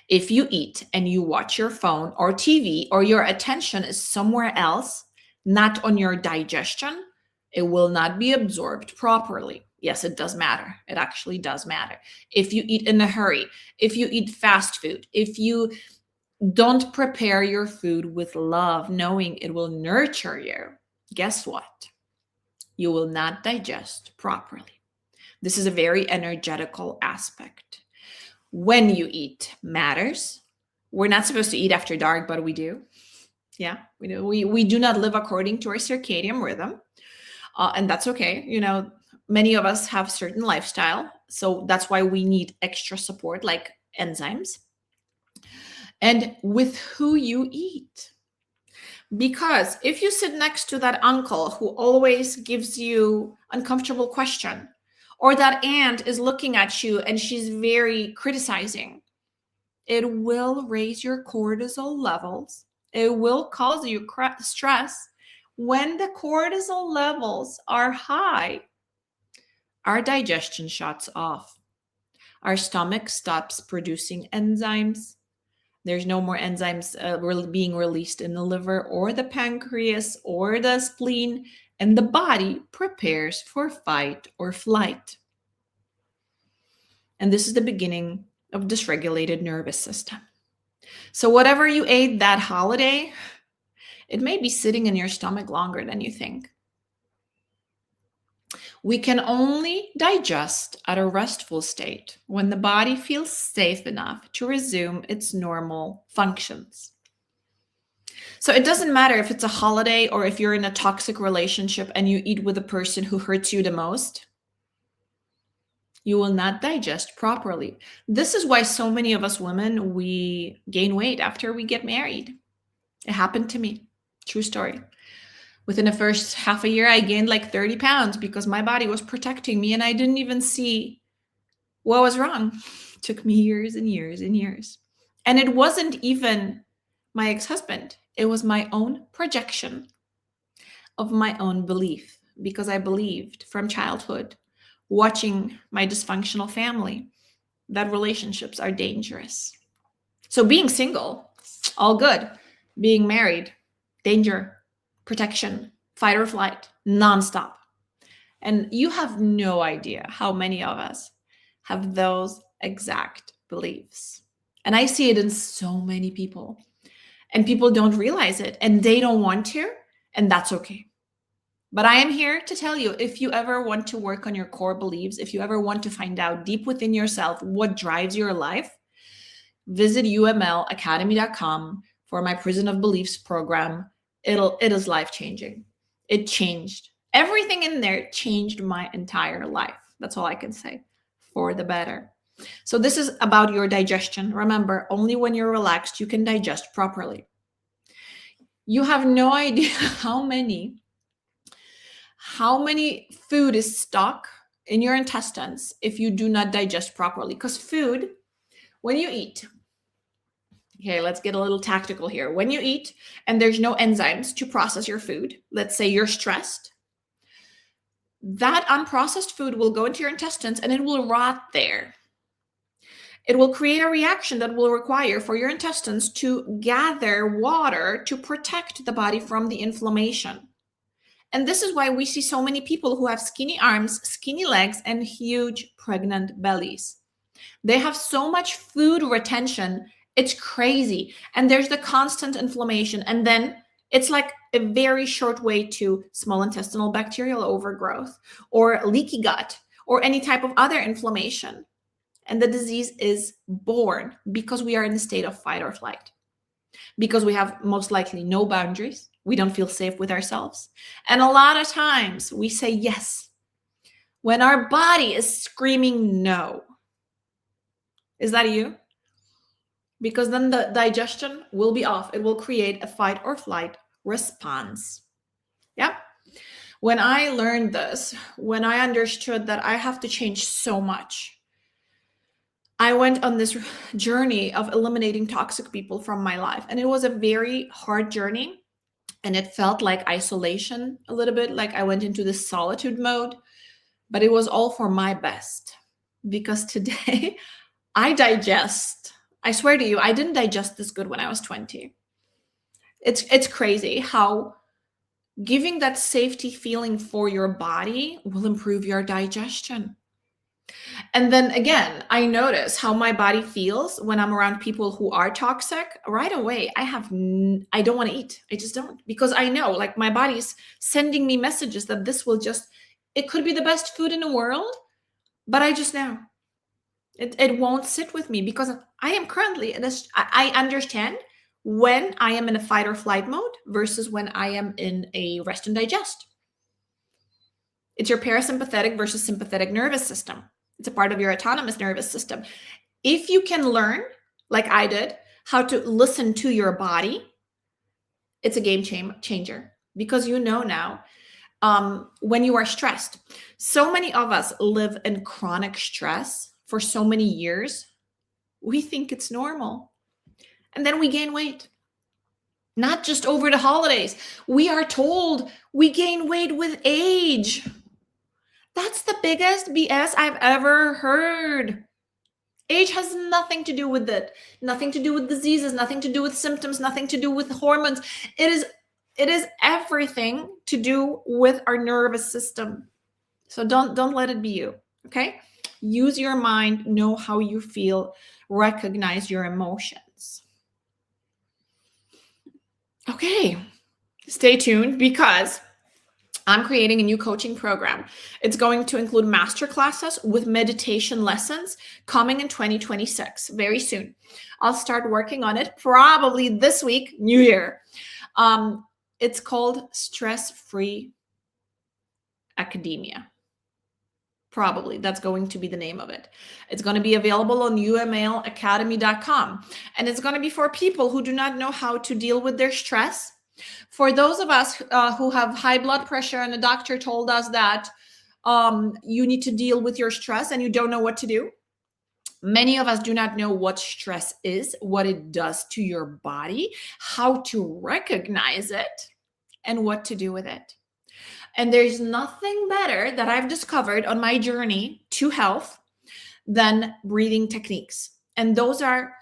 If you eat and you watch your phone or TV or your attention is somewhere else, not on your digestion, it will not be absorbed properly. Yes, it does matter. It actually does matter. If you eat in a hurry, if you eat fast food, if you don't prepare your food with love, knowing it will nurture you, guess what? You will not digest properly. This is a very energetical aspect. When you eat matters. We're not supposed to eat after dark, but we do. Yeah, we do. We do not live according to our circadian rhythm. And that's okay. You know, many of us have certain lifestyle. So that's why we need extra support like enzymes. And with who you eat. Because if you sit next to that uncle who always gives you uncomfortable question, or that aunt is looking at you and she's very criticizing, it will raise your cortisol levels. It will cause you stress. When the cortisol levels are high, our digestion shuts off. Our stomach stops producing enzymes. There's no more enzymes being released in the liver or the pancreas or the spleen, and the body prepares for fight or flight. And this is the beginning of dysregulated nervous system. So whatever you ate that holiday, it may be sitting in your stomach longer than you think. We can only digest at a restful state when the body feels safe enough to resume its normal functions. So it doesn't matter if it's a holiday or if you're in a toxic relationship and you eat with a person who hurts you the most. You will not digest properly. This is why so many of us women, we gain weight after we get married. It happened to me. True story. Within the first half a year, I gained like 30 pounds because my body was protecting me and I didn't even see what was wrong. It took me years and years and years. And it wasn't even my ex-husband. It was my own projection of my own belief, because I believed from childhood, watching my dysfunctional family, that relationships are dangerous. So being single, all good. Being married, danger, protection, fight or flight, nonstop. And you have no idea how many of us have those exact beliefs. And I see it in so many people. And people don't realize it and they don't want to, and that's okay. But I am here to tell you, if you ever want to work on your core beliefs, if you ever want to find out deep within yourself what drives your life, visit umlacademy.com for my Prison of Beliefs program. It is life-changing. It changed. Everything in there changed my entire life. That's all I can say, for the better. So this is about your digestion. Remember, only when you're relaxed, you can digest properly. You have no idea how many food is stuck in your intestines if you do not digest properly. Because food, when you eat, okay, let's get a little tactical here. When you eat and there's no enzymes to process your food, let's say you're stressed, that unprocessed food will go into your intestines and it will rot there. It will create a reaction that will require for your intestines to gather water to protect the body from the inflammation. And this is why we see so many people who have skinny arms, skinny legs, and huge pregnant bellies. They have so much food retention. It's crazy. And there's the constant inflammation. And then it's like a very short way to small intestinal bacterial overgrowth or leaky gut or any type of other inflammation. And the disease is born because we are in a state of fight or flight, because we have most likely no boundaries. We don't feel safe with ourselves. And a lot of times we say yes when our body is screaming no. Is that you? Because then the digestion will be off. It will create a fight or flight response. Yeah. When I learned this, when I understood that I have to change so much, I went on this journey of eliminating toxic people from my life. And it was a very hard journey. And it felt like isolation a little bit, like I went into this solitude mode, but it was all for my best. Because today I digest. I swear to you, I didn't digest this good when I was 20. It's crazy how giving that safety feeling for your body will improve your digestion. And then again, I notice how my body feels when I'm around people who are toxic. Right away, I don't want to eat. I just don't, because I know like my body's sending me messages that this will just, it could be the best food in the world, but I just know it won't sit with me because I am currently in this. I understand when I am in a fight or flight mode versus when I am in a rest and digest. It's your parasympathetic versus sympathetic nervous system. It's a part of your autonomous nervous system. If you can learn, like I did, how to listen to your body, it's a game changer, because you know now when you are stressed. So many of us live in chronic stress for so many years. We think it's normal. And then we gain weight. Not just over the holidays. We are told we gain weight with age. That's the biggest BS I've ever heard. Age has nothing to do with it, nothing to do with diseases, nothing to do with symptoms, nothing to do with hormones. It is everything to do with our nervous system. So don't let it be you, okay? Use your mind, know how you feel, recognize your emotions. Okay, stay tuned because I'm creating a new coaching program. It's going to include master classes with meditation lessons coming in 2026, very soon. I'll start working on it probably this week, New Year. It's called Stress Free Academia. Probably that's going to be the name of it. It's going to be available on umlacademy.com. And it's going to be for people who do not know how to deal with their stress. For those of us who have high blood pressure and the doctor told us that you need to deal with your stress and you don't know what to do. Many of us do not know what stress is, what it does to your body, how to recognize it, and what to do with it. And there's nothing better that I've discovered on my journey to health than breathing techniques. And those are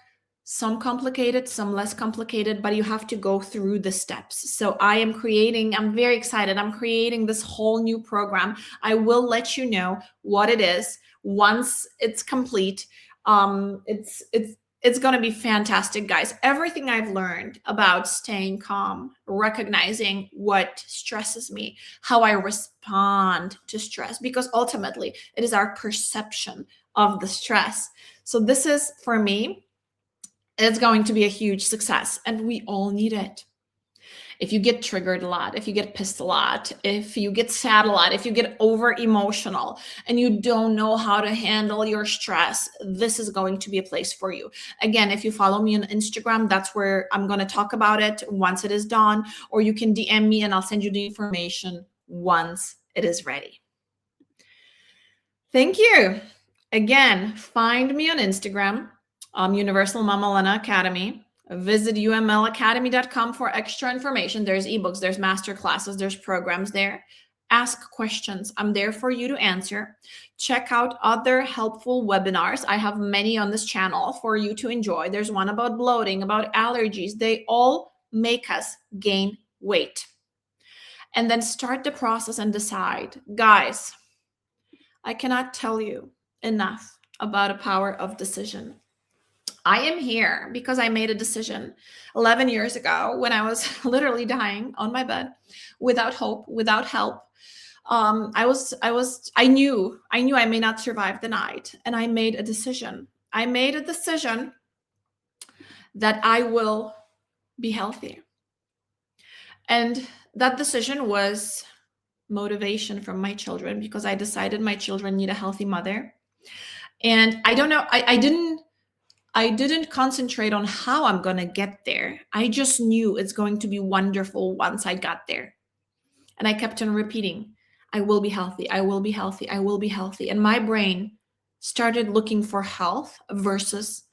some complicated, some less complicated, but you have to go through the steps. So I'm very excited. I'm creating this whole new program. I will let you know what it is once it's complete. It's going to be fantastic, guys. Everything I've learned about staying calm, recognizing what stresses me, how I respond to stress, because ultimately it is our perception of the stress. So this is, for me, it's going to be a huge success, and we all need it. If you get triggered a lot, if you get pissed a lot, if you get sad a lot, if you get over emotional and you don't know how to handle your stress, this is going to be a place for you. Again, if you follow me on Instagram, that's where I'm going to talk about it once it is done, or you can DM me and I'll send you the information once it is ready. Thank you. Again, find me on Instagram, Universal Mama Lena Academy. Visit umlacademy.com for extra information. There's ebooks, there's master classes, there's programs there. Ask questions. I'm there for you to answer. Check out other helpful webinars. I have many on this channel for you to enjoy. There's one about bloating, about allergies. They all make us gain weight. And then start the process and decide. Guys, I cannot tell you enough about the power of decision. I am here because I made a decision 11 years ago when I was literally dying on my bed without hope, without help. I knew I may not survive the night, and I made a decision. I made a decision that I will be healthy. And that decision was motivation from my children, because I decided my children need a healthy mother. And I don't know, I didn't concentrate on how I'm going to get there. I just knew it's going to be wonderful once I got there. And I kept on repeating, I will be healthy. I will be healthy. I will be healthy. And my brain started looking for health versus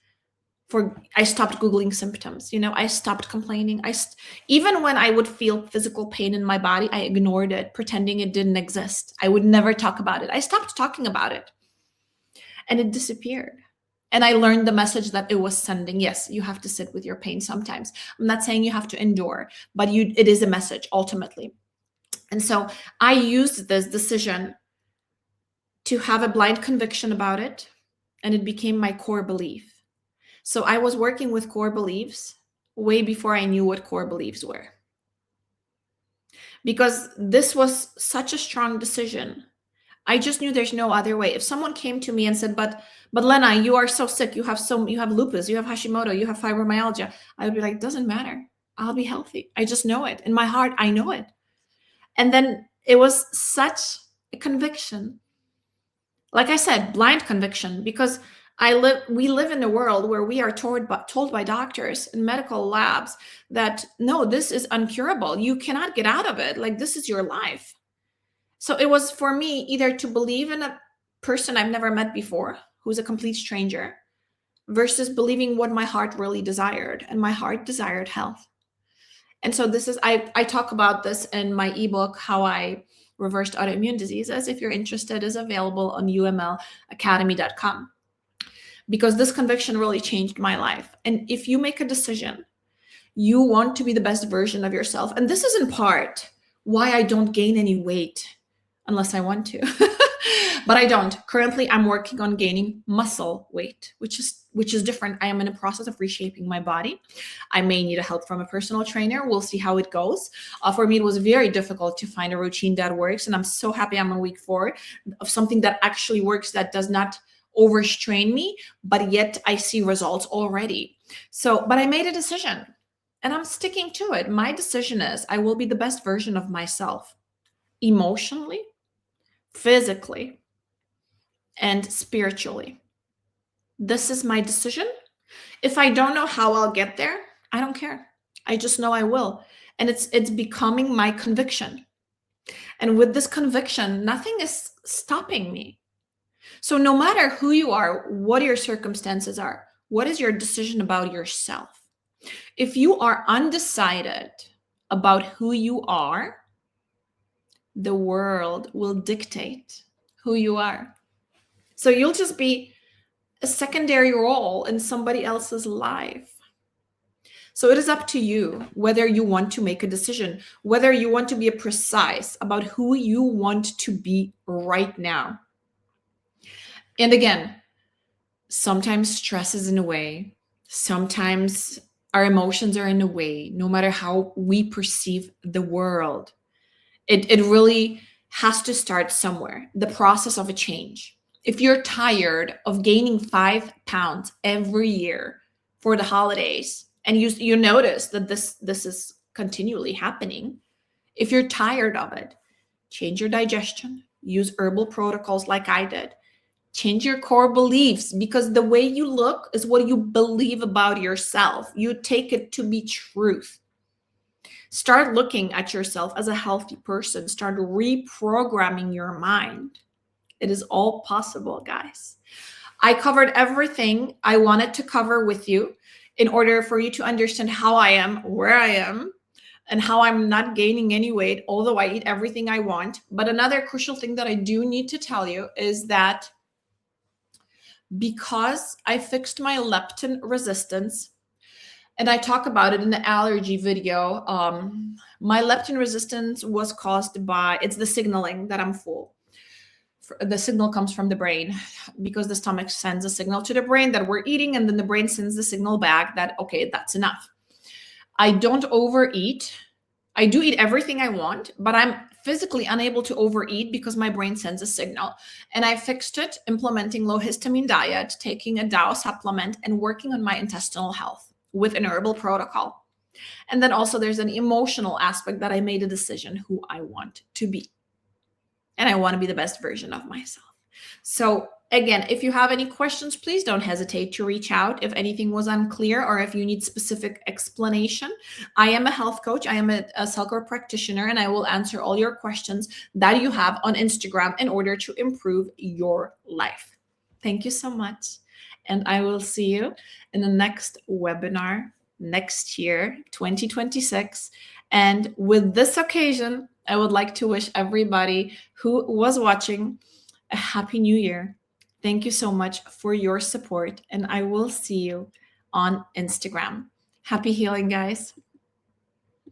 I stopped Googling symptoms. I stopped complaining. Even when I would feel physical pain in my body, I ignored it, pretending it didn't exist. I would never talk about it. I stopped talking about it and it disappeared. And I learned the message that it was sending. Yes, you have to sit with your pain sometimes. I'm not saying you have to endure, but it is a message ultimately. And so I used this decision to have a blind conviction about it, and it became my core belief. So I was working with core beliefs way before I knew what core beliefs were. Because this was such a strong decision. I just knew there's no other way. If someone came to me and said, but Lena, you are so sick. You have lupus, you have Hashimoto, you have fibromyalgia. I would be like, doesn't matter. I'll be healthy. I just know it. In my heart, I know it. And then it was such a conviction. Like I said, blind conviction, because we live in a world where we are told by doctors and medical labs that, no, this is incurable. You cannot get out of it. Like, this is your life. So it was for me either to believe in a person I've never met before, who's a complete stranger, versus believing what my heart really desired. And my heart desired health. And so I talk about this in my ebook, How I Reversed Autoimmune Diseases. If you're interested, is available on umlacademy.com. because this conviction really changed my life. And if you make a decision, you want to be the best version of yourself. And this is in part why I don't gain any weight unless I want to. But I don't. Currently, I'm working on gaining muscle weight, which is different. I am in a process of reshaping my body. I may need a help from a personal trainer. We'll see how it goes. For me, it was very difficult to find a routine that works, and I'm so happy I'm on week 4 of something that actually works, that does not overstrain me, but yet I see results already. So, but I made a decision and I'm sticking to it. My decision is I will be the best version of myself, emotionally, physically, and spiritually. This is my decision. If I don't know how I'll get there, I don't care. I just know I will. And it's becoming my conviction. And with this conviction, nothing is stopping me. So no matter who you are, what your circumstances are, what is your decision about yourself? If you are undecided about who you are, the world will dictate who you are. So you'll just be a secondary role in somebody else's life. So it is up to you whether you want to make a decision, whether you want to be precise about who you want to be right now. And again, sometimes stress is in the way. Sometimes our emotions are in the way, no matter how we perceive the world. It really has to start somewhere, the process of a change. If you're tired of gaining 5 pounds every year for the holidays, and you notice that this is continually happening, if you're tired of it, change your digestion, use herbal protocols like I did, change your core beliefs, because the way you look is what you believe about yourself. You take it to be truth. Start looking at yourself as a healthy person. Start reprogramming your mind. It is all possible, guys. I covered everything I wanted to cover with you in order for you to understand how I am, where I am, and how I'm not gaining any weight, although I eat everything I want. But another crucial thing that I do need to tell you is that because I fixed my leptin resistance, and I talk about it in the allergy video, my leptin resistance was caused by, it's the signaling that I'm full. The signal comes from the brain because the stomach sends a signal to the brain that we're eating, and then the brain sends the signal back that, okay, that's enough. I don't overeat. I do eat everything I want, but I'm physically unable to overeat because my brain sends a signal. And I fixed it implementing low histamine diet, taking a DAO supplement, and working on my intestinal health with an herbal protocol. And then also there's an emotional aspect that I made a decision who I want to be. And I want to be the best version of myself. So again, if you have any questions, please don't hesitate to reach out if anything was unclear or if you need specific explanation. I am a health coach. I am a Cellcore practitioner, and I will answer all your questions that you have on Instagram in order to improve your life. Thank you so much. And I will see you in the next webinar next year, 2026. And with this occasion, I would like to wish everybody who was watching a happy new year. Thank you so much for your support, and I will see you on Instagram. Happy healing, guys.